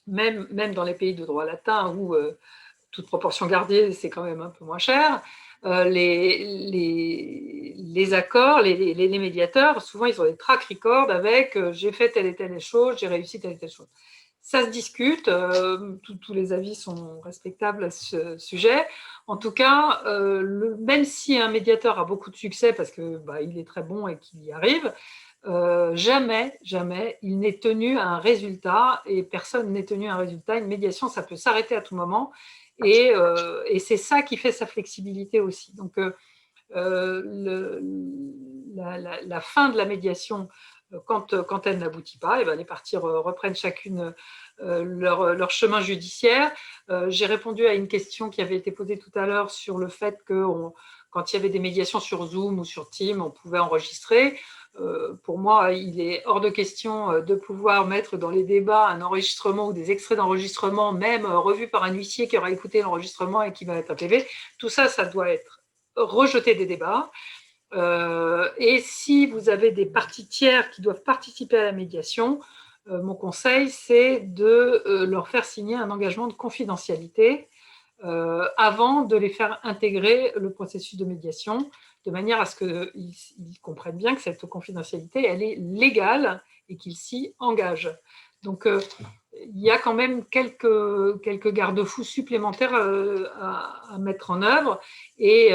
Même dans les pays de droit latin où toute proportion gardée, c'est quand même un peu moins cher, les accords, les médiateurs, souvent ils ont des track records avec j'ai fait telle et telle chose, j'ai réussi telle et telle chose. Ça se discute, tous les avis sont respectables à ce sujet. En tout cas, même si un médiateur a beaucoup de succès parce qu'il est très bon et qu'il y arrive, jamais il n'est tenu à un résultat et personne n'est tenu à un résultat. Une médiation, ça peut s'arrêter à tout moment et c'est ça qui fait sa flexibilité aussi. Donc, la fin de la médiation, quand elle n'aboutit pas, et ben les parties reprennent chacune leur chemin judiciaire. J'ai répondu à une question qui avait été posée tout à l'heure sur le fait que quand il y avait des médiations sur Zoom ou sur Teams, on pouvait enregistrer. Pour moi, il est hors de question de pouvoir mettre dans les débats un enregistrement ou des extraits d'enregistrement, même revus par un huissier qui aura écouté l'enregistrement et qui va être un PV. Tout ça, ça doit être rejeté des débats. Et si vous avez des parties tiers qui doivent participer à la médiation, mon conseil, c'est de leur faire signer un engagement de confidentialité avant de les faire intégrer le processus de médiation, de manière à ce qu'ils comprennent bien que cette confidentialité, elle est légale et qu'ils s'y engagent. Donc, il y a quand même quelques garde-fous supplémentaires à mettre en œuvre. Et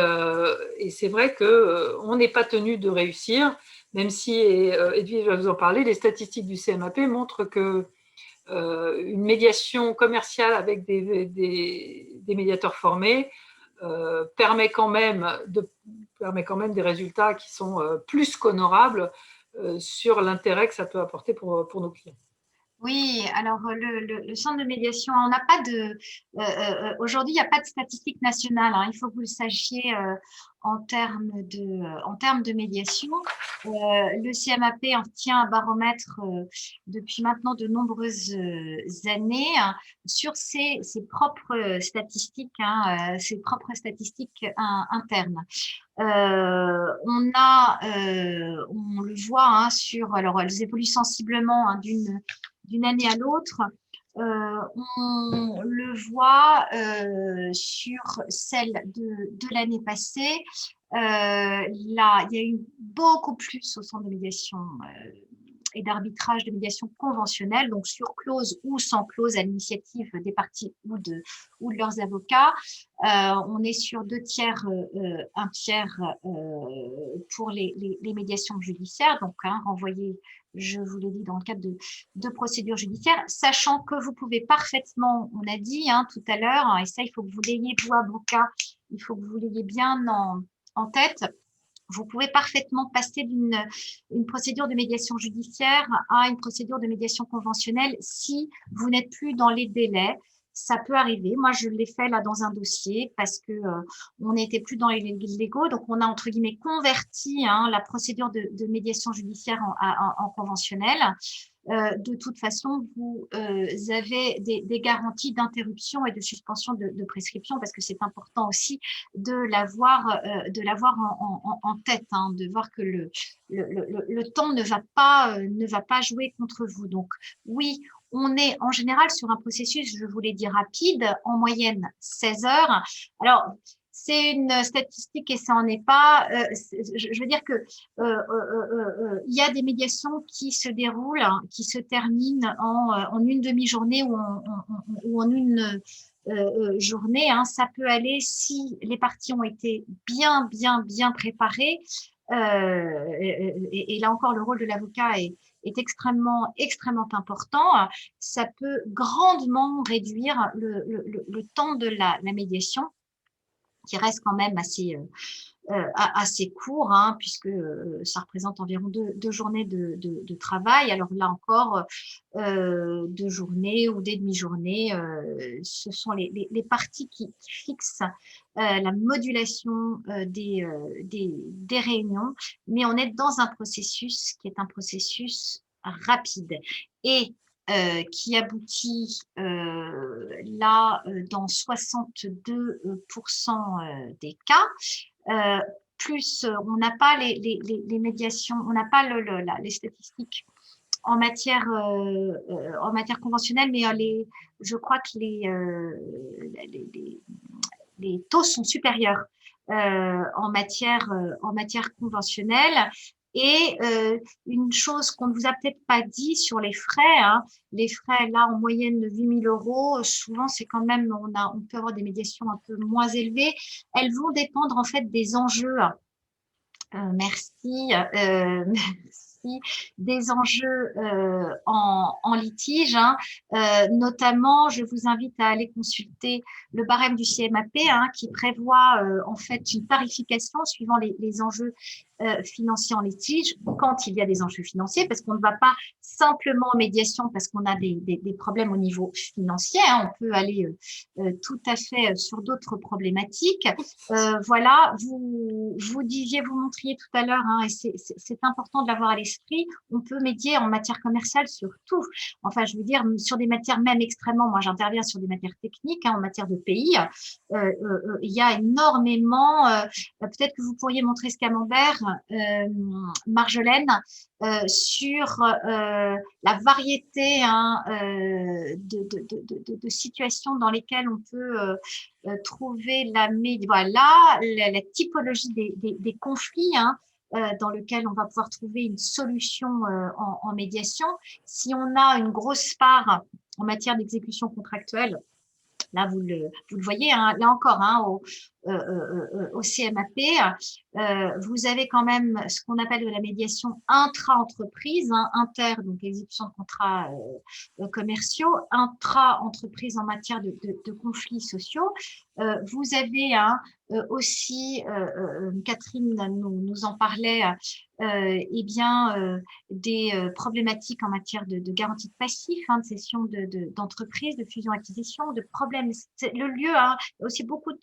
c'est vrai qu'on n'est pas tenu de réussir, même si, Edwige va vous en parler, les statistiques du CMAP montrent que une médiation commerciale avec des médiateurs formés permet quand même des résultats qui sont plus qu'honorables sur l'intérêt que ça peut apporter pour nos clients. Oui, alors le centre de médiation, on n'a pas de aujourd'hui, il n'y a pas de statistiques nationales, hein, il faut que vous le sachiez en termes de médiation. Le CMAP en tient un baromètre depuis maintenant de nombreuses années hein, sur ses propres statistiques, internes. On le voit hein, alors elles évoluent sensiblement hein, d'une année à l'autre. On le voit sur celle de l'année passée. Là, il y a eu beaucoup plus au centre de médiation et d'arbitrage de médiation conventionnelle, donc sur clause ou sans clause à l'initiative des parties ou de leurs avocats. On est sur 2 tiers, 1 tiers pour les médiations judiciaires, donc hein, renvoyées, je vous l'ai dit, dans le cadre de procédures judiciaires, sachant que vous pouvez parfaitement, on a dit hein, tout à l'heure, hein, et ça il faut que vous l'ayez, vous avocat, il faut que vous l'ayez bien en tête, vous pouvez parfaitement passer d'une procédure de médiation judiciaire à une procédure de médiation conventionnelle si vous n'êtes plus dans les délais, Ça peut arriver. Moi, je l'ai fait là dans un dossier parce que on n'était plus dans les légaux, donc on a entre guillemets converti la procédure de médiation judiciaire en conventionnel. De toute façon, vous avez des garanties d'interruption et de suspension de prescription parce que c'est important aussi de l'avoir en tête, de voir que le temps ne va pas jouer contre vous. Donc oui, on est en général sur un processus, je vous l'ai dit, rapide, en moyenne 16 heures. Alors, c'est une statistique et ça n'en est pas. Je veux dire que il y a des médiations qui se déroulent, qui se terminent en une demi-journée ou en une journée. Ça peut aller si les parties ont été bien préparées. Et là encore, le rôle de l'avocat est extrêmement important. Ça peut grandement réduire le temps de la médiation, qui reste quand même assez court, puisque ça représente environ deux journées de travail. Alors là encore, 2 journées ou des demi-journées, ce sont les parties qui fixent la modulation des réunions, mais on est dans un processus qui est un processus rapide et qui aboutit là dans 62% des cas. Plus on n'a pas les médiations, on n'a pas les statistiques en matière conventionnelle, mais je crois que les taux sont supérieurs en matière conventionnelle. Et une chose qu'on ne vous a peut-être pas dit sur les frais, les frais là en moyenne de 8 000 €, souvent c'est quand même, on peut avoir des médiations un peu moins élevées. Elles vont dépendre en fait des enjeux. Merci. Des enjeux en litige. Notamment, je vous invite à aller consulter le barème du CMAP qui prévoit en fait une tarification suivant les enjeux financiers en litige quand il y a des enjeux financiers, parce qu'on ne va pas simplement en médiation parce qu'on a des problèmes au niveau financier. On peut aller tout à fait sur d'autres problématiques. Voilà, vous montriez tout à l'heure, et c'est important de l'avoir à l'esprit, on peut médier en matière commerciale sur tout. Enfin, je veux dire, sur des matières même extrêmement, moi j'interviens sur des matières techniques, en matière de pays. Il y a énormément, peut-être que vous pourriez montrer ce camembert, Marjolaine, sur la variété de situations dans lesquelles on peut trouver la typologie des conflits dans lequel on va pouvoir trouver une solution en médiation. Si on a une grosse part en matière d'exécution contractuelle, là vous le voyez, là encore au CMAP, vous avez quand même ce qu'on appelle de la médiation intra-entreprise, inter, donc exécution de contrats commerciaux, intra-entreprise en matière de conflits sociaux. Vous avez aussi, Catherine nous en parlait, des problématiques en matière de garantie de passif, de cession d'entreprise, de fusion-acquisition, de problèmes. Le lieu, il y a aussi beaucoup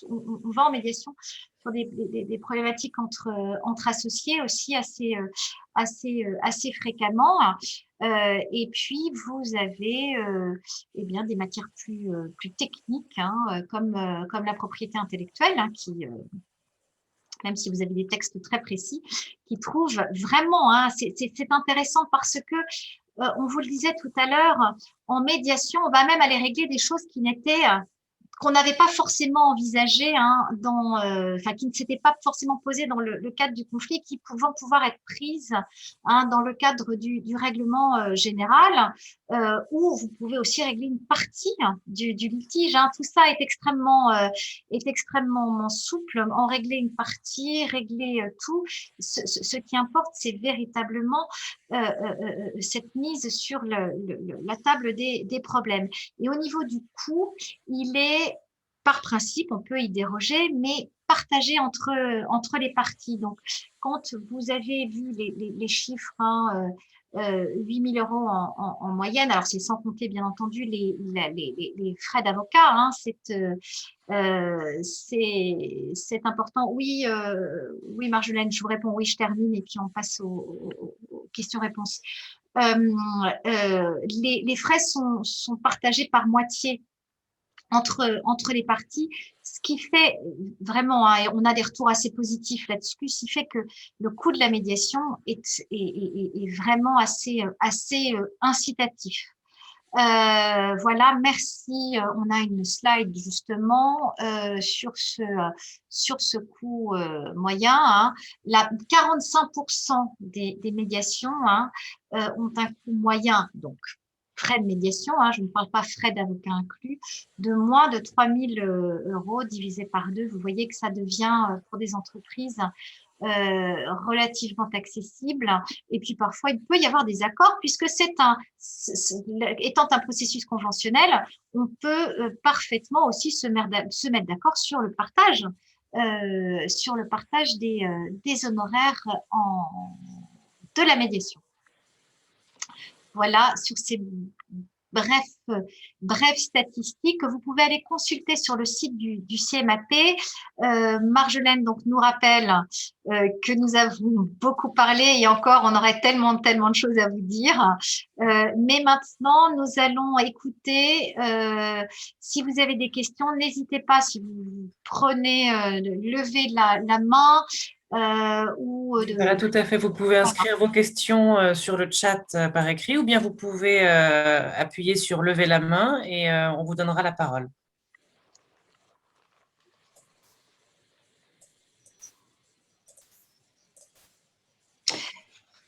on va en médiation sur des problématiques entre associés aussi assez fréquemment. Et puis vous avez des matières plus techniques, comme la propriété intellectuelle, qui même si vous avez des textes très précis, qui trouvent vraiment, c'est intéressant parce que on vous le disait tout à l'heure, en médiation, on va même aller régler des choses qu'on n'avait pas forcément envisagé, qui ne s'étaient pas forcément posées dans le cadre du conflit, qui vont pouvoir être prises dans le cadre du règlement général, où vous pouvez aussi régler une partie du litige. Tout ça est extrêmement souple. En régler une partie, régler tout. Ce qui importe, c'est véritablement cette mise sur la table des problèmes. Et au niveau du coût, il est, par principe, on peut y déroger, mais partagé entre les parties. Donc, quand vous avez vu les chiffres 8 000 € en moyenne. Alors, c'est sans compter, bien entendu, les frais d'avocat. Hein. C'est important. Oui, oui, Marjolaine, je vous réponds. Oui, je termine et puis on passe aux questions-réponses. Les frais sont partagés par moitié entre les parties, ce qui fait vraiment, hein, et on a des retours assez positifs là-dessus, ce qui fait que le coût de la médiation est vraiment assez incitatif. Voilà, merci. On a une slide justement sur ce coût moyen. Hein. 45% des médiations ont un coût moyen, donc frais de médiation, hein, je ne parle pas frais d'avocat inclus, de moins de 3 000 € divisé par 2. Vous voyez que ça devient pour des entreprises relativement accessible. Et puis parfois, il peut y avoir des accords puisque étant un processus conventionnel, on peut parfaitement aussi se mettre d'accord sur le partage des honoraires de la médiation. Voilà, sur ces brèves statistiques que vous pouvez aller consulter sur le site du CMAP. Marjolaine donc, nous rappelle que nous avons beaucoup parlé et encore, on aurait tellement de choses à vous dire. Mais maintenant, nous allons écouter. Si vous avez des questions, n'hésitez pas, si vous prenez, levez la main. Voilà, tout à fait. Vous pouvez inscrire vos questions sur le chat par écrit ou bien vous pouvez appuyer sur lever la main et on vous donnera la parole.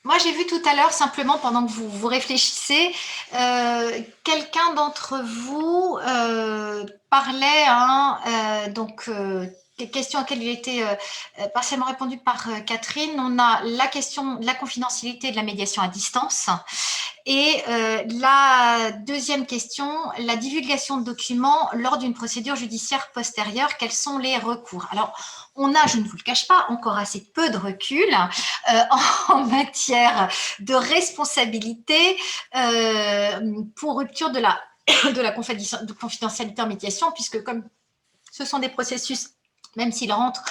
Moi, j'ai vu tout à l'heure, simplement pendant que vous réfléchissez, quelqu'un d'entre vous parlait, donc question à laquelle il a été partiellement répondu par Catherine. On a la question de la confidentialité de la médiation à distance. Et la deuxième question, la divulgation de documents lors d'une procédure judiciaire postérieure, quels sont les recours? Alors, on a, je ne vous le cache pas, encore assez peu de recul en matière de responsabilité pour rupture de la confidentialité en médiation, puisque comme ce sont des processus, même s'ils rentrent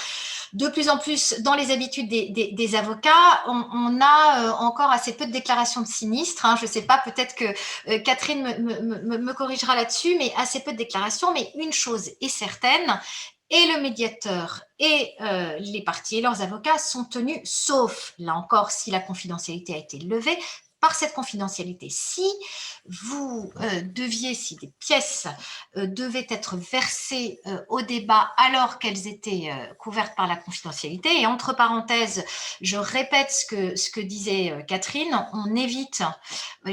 de plus en plus dans les habitudes des avocats, on a encore assez peu de déclarations de sinistres. Hein. Je ne sais pas, peut-être que Catherine me corrigera là-dessus, mais assez peu de déclarations. Mais une chose est certaine, et le médiateur et les parties et leurs avocats sont tenus, sauf, là encore, si la confidentialité a été levée, par cette confidentialité. Si vous si des pièces devaient être versées au débat alors qu'elles étaient couvertes par la confidentialité, et entre parenthèses, je répète ce que disait Catherine, on évite,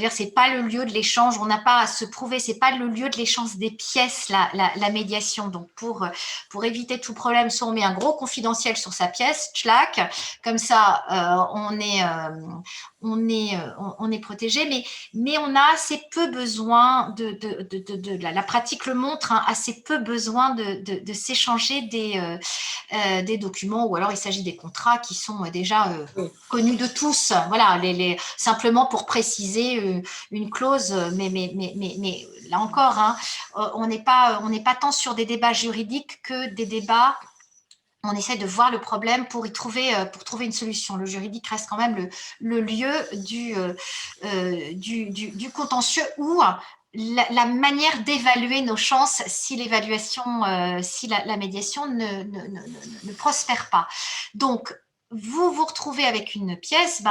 c'est pas le lieu de l'échange, on n'a pas à se prouver, c'est pas le lieu de l'échange des pièces, la médiation. Donc pour éviter tout problème, soit on met un gros confidentiel sur sa pièce, tchlac, comme ça on est protégé, mais on a assez peu besoin la pratique le montre, hein, assez peu besoin de s'échanger des documents, ou alors il s'agit des contrats qui sont déjà connus de tous. Voilà, simplement pour préciser une clause, mais là encore, hein, on n'est pas tant sur des débats juridiques que des débats. On essaie de voir le problème pour trouver une solution. Le juridique reste quand même le lieu du contentieux où la manière d'évaluer nos chances si si la médiation ne prospère pas. Donc, vous vous retrouvez avec une pièce,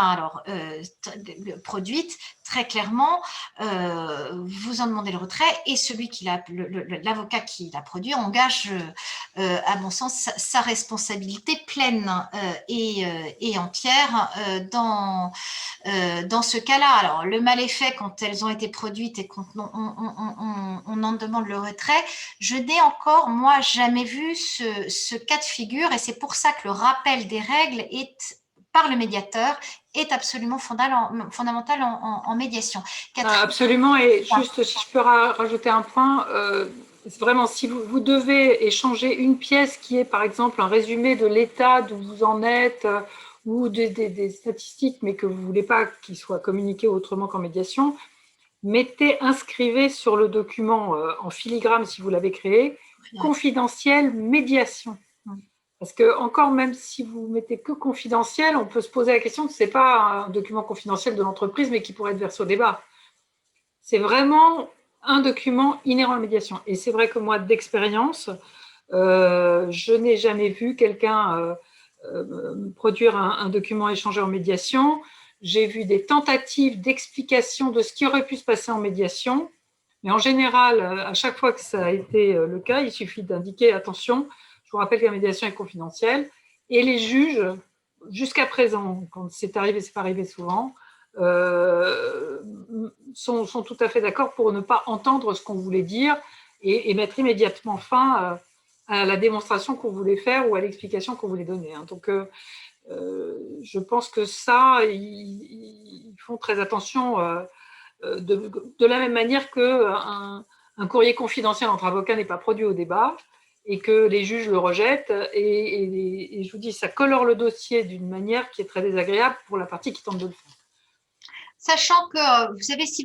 produite, très clairement, vous en demandez le retrait et l'avocat qui l'a produit engage, à mon sens, sa responsabilité pleine et entière dans ce cas-là. Alors, le mal est fait quand elles ont été produites et quand on en demande le retrait. Je n'ai encore, moi, jamais vu ce cas de figure, et c'est pour ça que le rappel des règles par le médiateur est absolument fondamental en médiation. Catherine, absolument, et juste si je peux rajouter un point, vraiment, si vous devez échanger une pièce qui est par exemple un résumé de l'état d'où vous en êtes, ou des statistiques, mais que vous ne voulez pas qu'ils soient communiqués autrement qu'en médiation, inscrivez sur le document en filigrane, si vous l'avez créé, confidentiel médiation. Parce que, encore, même si vous mettez que confidentiel, on peut se poser la question que ce n'est pas un document confidentiel de l'entreprise, mais qui pourrait être versé au débat. C'est vraiment un document inhérent à la médiation. Et c'est vrai que moi, d'expérience, je n'ai jamais vu quelqu'un produire un document échangé en médiation. J'ai vu des tentatives d'explication de ce qui aurait pu se passer en médiation. Mais en général, à chaque fois que ça a été le cas, il suffit d'indiquer « attention, je vous rappelle que la médiation est confidentielle ». Et les juges, jusqu'à présent, quand c'est arrivé, c'est pas arrivé souvent, sont tout à fait d'accord pour ne pas entendre ce qu'on voulait dire et mettre immédiatement fin à la démonstration qu'on voulait faire ou à l'explication qu'on voulait donner. Donc, je pense que ça, ils font très attention de la même manière qu'un courrier confidentiel entre avocats n'est pas produit au débat et que les juges le rejettent. Et je vous dis, ça colore le dossier d'une manière qui est très désagréable pour la partie qui tente de le faire. Sachant que, vous savez, si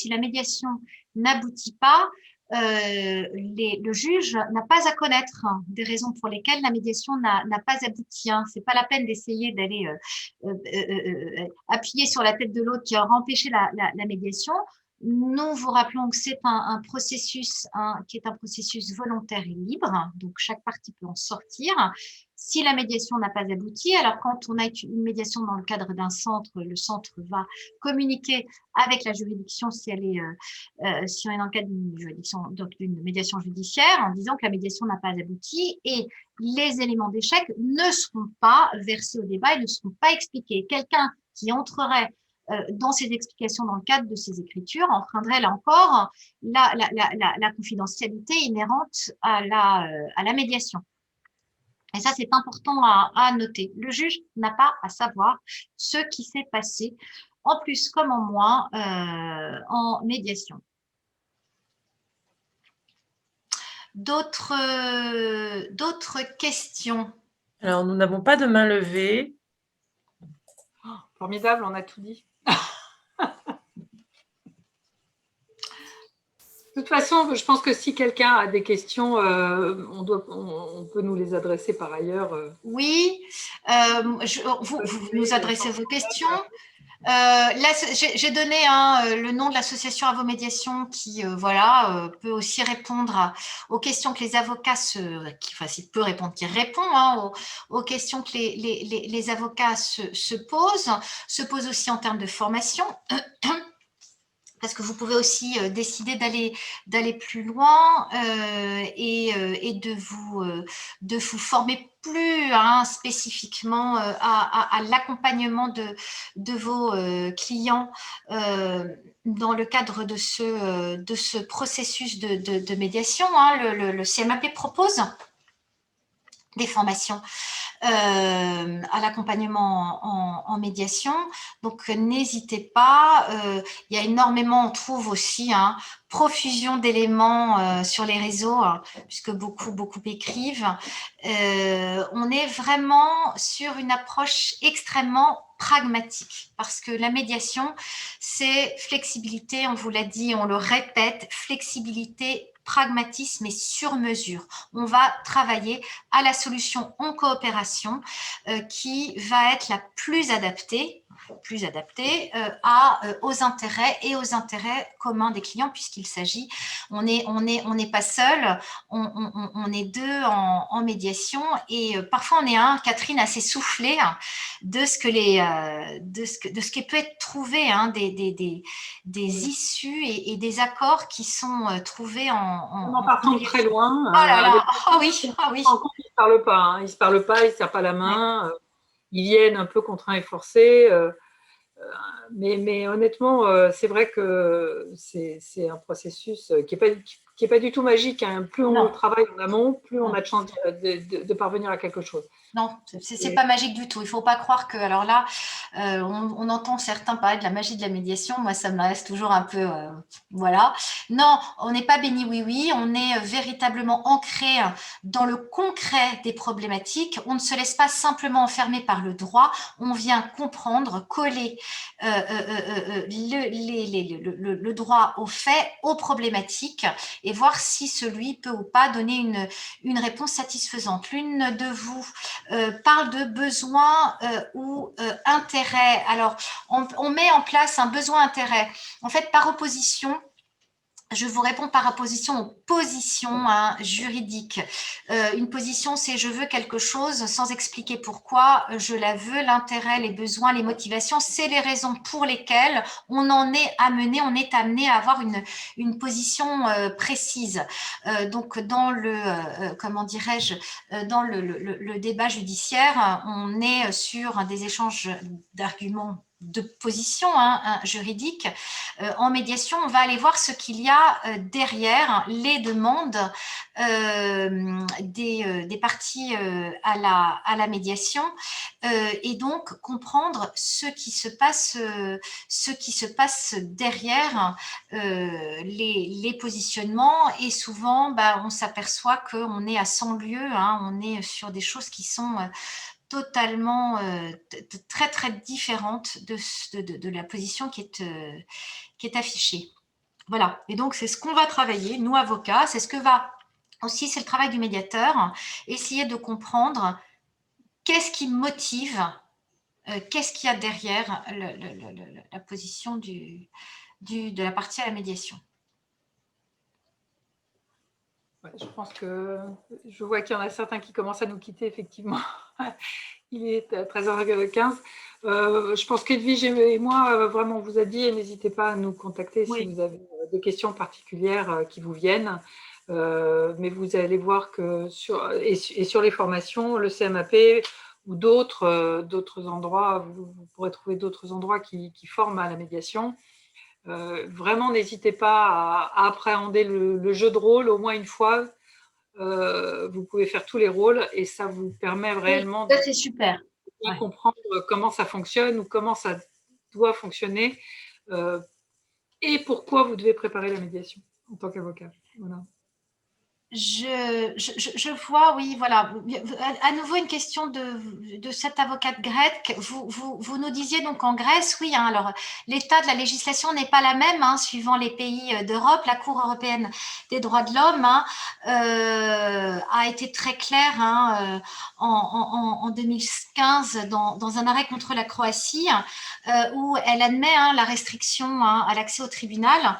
la médiation n'aboutit pas, le juge n'a pas à connaître des raisons pour lesquelles la médiation n'a pas abouti. Ce n'est pas la peine d'essayer d'aller appuyer sur la tête de l'autre qui aura empêché la médiation. Nous vous rappelons que c'est un processus qui est un processus volontaire et libre, donc chaque partie peut en sortir. Si la médiation n'a pas abouti, alors quand on a une médiation dans le cadre d'un centre, le centre va communiquer avec la juridiction si on est dans le cadre d'une juridiction, donc d'une médiation judiciaire, en disant que la médiation n'a pas abouti et les éléments d'échec ne seront pas versés au débat et ne seront pas expliqués. Quelqu'un qui entrerait dans ces explications dans le cadre de ces écritures enfreindrait là encore la confidentialité inhérente à la médiation. Et ça, c'est important à noter. Le juge n'a pas à savoir ce qui s'est passé, en plus comme en moins, en médiation. D'autres questions? Alors, nous n'avons pas de main levée. Oh, formidable, on a tout dit. De toute façon, je pense que si quelqu'un a des questions, on peut nous les adresser par ailleurs. Oui, vous nous adressez vos questions. Là, j'ai donné le nom de l'association Avomédiation qui peut aussi répondre aux questions que les avocats s'il peut répondre, qui répond aux questions que les avocats se posent aussi en termes de formation. Parce que vous pouvez aussi décider d'aller plus loin et de vous former plus spécifiquement à l'accompagnement de vos clients dans le cadre de ce processus de médiation. Le CMAP propose des formations à l'accompagnement en médiation. Donc, n'hésitez pas. Il y a énormément, on trouve aussi, profusion d'éléments sur les réseaux, puisque beaucoup écrivent. On est vraiment sur une approche extrêmement pragmatique, parce que la médiation, c'est flexibilité, on vous l'a dit, on le répète, flexibilité, pragmatisme et sur mesure. On va travailler à la solution en coopération qui va être la plus adaptée aux intérêts communs des clients, puisqu'il s'agit, on n'est pas seul, on est deux en médiation et parfois on est Catherine, assez soufflée de ce qui peut être trouvé, des issues et des accords qui sont trouvés en partant très loin. Oui. Ils ne se parlent pas, ils ne se serrent pas la main. Ils viennent un peu contraints et forcés. Mais honnêtement, c'est vrai que c'est un processus qui n'est pas du tout magique. Plus on travaille en amont, plus on a de chance de parvenir à quelque chose. Non, c'est pas magique du tout. Il ne faut pas croire que, alors là, on entend certains parler de la magie de la médiation. Moi, ça me reste toujours un peu, voilà. Non, on n'est pas béni oui-oui. On est véritablement ancré dans le concret des problématiques. On ne se laisse pas simplement enfermer par le droit. On vient comprendre, coller le droit aux faits, aux problématiques et voir si celui peut ou pas donner une réponse satisfaisante. L'une de vous parle de besoin ou intérêt. Alors, on met en place un besoin-intérêt. En fait, par opposition, je vous réponds par opposition aux positions juridiques. Une position, c'est je veux quelque chose sans expliquer pourquoi je la veux. L'intérêt, les besoins, les motivations, c'est les raisons pour lesquelles on est amené à avoir une position précise. Donc, dans comment dirais-je, dans le débat judiciaire, on est sur des échanges d'arguments de position juridique. En médiation, on va aller voir ce qu'il y a derrière les demandes des parties à la médiation et donc comprendre ce qui se passe derrière les positionnements. Et souvent, on s'aperçoit qu'on est à 100 lieues, on est sur des choses qui sont totalement très très différente de la position qui est affichée. Voilà, et donc c'est ce qu'on va travailler, nous avocats, c'est ce que va aussi, c'est le travail du médiateur, essayer de comprendre qu'est-ce qui motive, qu'est-ce qu'il y a derrière la position de la partie à la médiation. Ouais, je pense que je vois qu'il y en a certains qui commencent à nous quitter, effectivement. Il est 13h15. Je pense qu'Edwige et moi, vraiment, on vous a dit, et n'hésitez pas à nous contacter si vous avez des questions particulières qui vous viennent. Mais vous allez voir que sur les formations, le CMAP ou d'autres endroits, vous pourrez trouver d'autres endroits qui forment à la médiation. Vraiment, n'hésitez pas à appréhender le jeu de rôle au moins une fois. Vous pouvez faire tous les rôles et ça vous permet réellement ça, c'est super. de bien comprendre comment ça fonctionne ou comment ça doit fonctionner et pourquoi vous devez préparer la médiation en tant qu'avocat. Voilà. Je vois, oui, voilà. À nouveau, une question de cette avocate grecque. Vous nous disiez donc en Grèce, oui, alors l'état de la législation n'est pas la même suivant les pays d'Europe. La Cour européenne des droits de l'homme a été très claire en 2015 dans un arrêt contre la Croatie où elle admet la restriction à l'accès au tribunal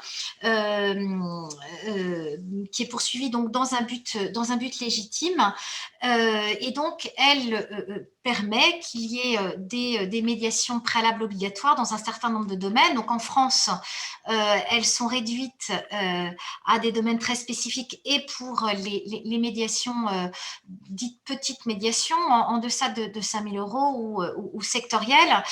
qui est poursuivie donc dans un but légitime. Et donc, elle permet qu'il y ait des médiations préalables obligatoires dans un certain nombre de domaines. Donc, en France, elles sont réduites à des domaines très spécifiques et pour les médiations dites petites médiations en deçà de 5 000 € ou sectorielles.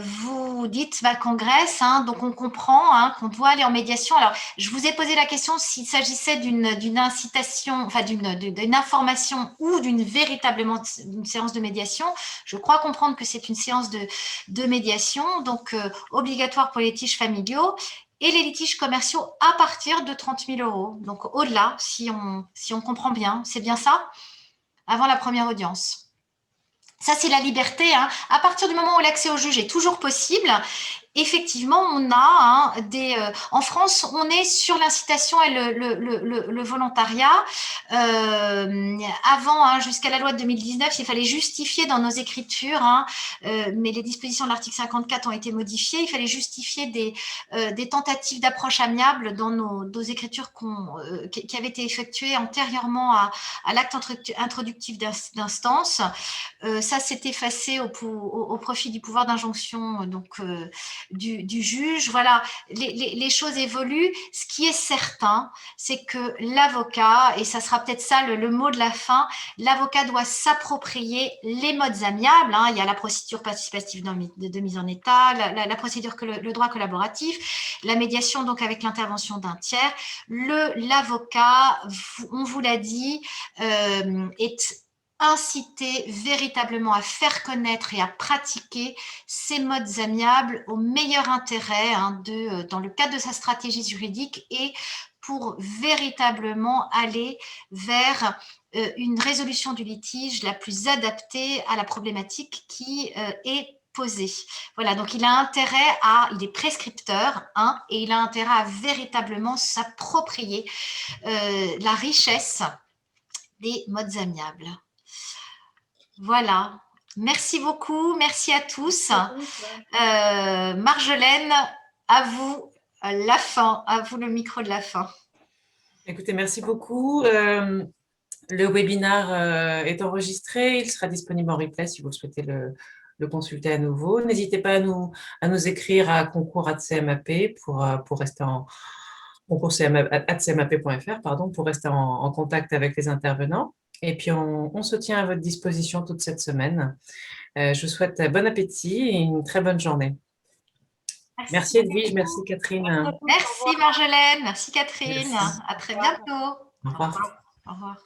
Vous dites qu'en Grèce, donc on comprend qu'on doit aller en médiation. Alors, je vous ai posé la question s'il s'agissait d'une incitation, enfin d'une information ou véritablement d'une séance de médiation. Je crois comprendre que c'est une séance de médiation, donc obligatoire pour les litiges familiaux et les litiges commerciaux à partir de 30 000 €. Donc au-delà, si on comprend bien, c'est bien ça, avant la première audience. Ça, c'est la liberté. À partir du moment où l'accès au juge est toujours possible, effectivement, on a en France, on est sur l'incitation et le volontariat. Avant, jusqu'à la loi de 2019, il fallait justifier dans nos écritures, mais les dispositions de l'article 54 ont été modifiées. Il fallait justifier des tentatives d'approche amiable dans nos écritures qui avaient été effectuées antérieurement à l'acte introductif d'instance. Ça s'est effacé au profit du pouvoir d'injonction du juge. Voilà, les choses évoluent. Ce qui est certain, c'est que l'avocat, et ça sera peut-être ça le mot de la fin, l'avocat doit s'approprier les modes amiables. Il y a la procédure participative de mise en état, la procédure le droit collaboratif, la médiation donc avec l'intervention d'un tiers. L'avocat, on vous l'a dit, est inciter véritablement à faire connaître et à pratiquer ces modes amiables au meilleur intérêt dans le cadre de sa stratégie juridique et pour véritablement aller vers une résolution du litige la plus adaptée à la problématique qui est posée. Voilà, donc il est prescripteur, et il a intérêt à véritablement s'approprier la richesse des modes amiables. Voilà, merci beaucoup, merci à tous. Marjolaine, à vous la fin, à vous le micro de la fin. Écoutez, merci beaucoup. Le webinaire est enregistré, il sera disponible en replay si vous souhaitez le consulter à nouveau. N'hésitez pas à nous écrire à concours@cmap pour rester en concours@cmap.fr, pardon, pour rester en contact avec les intervenants. Et puis, on se tient à votre disposition toute cette semaine. Je vous souhaite bon appétit et une très bonne journée. Merci Edwige, merci Catherine. Merci Marjolaine, merci Catherine. Merci. À très bientôt. Au revoir. Au revoir.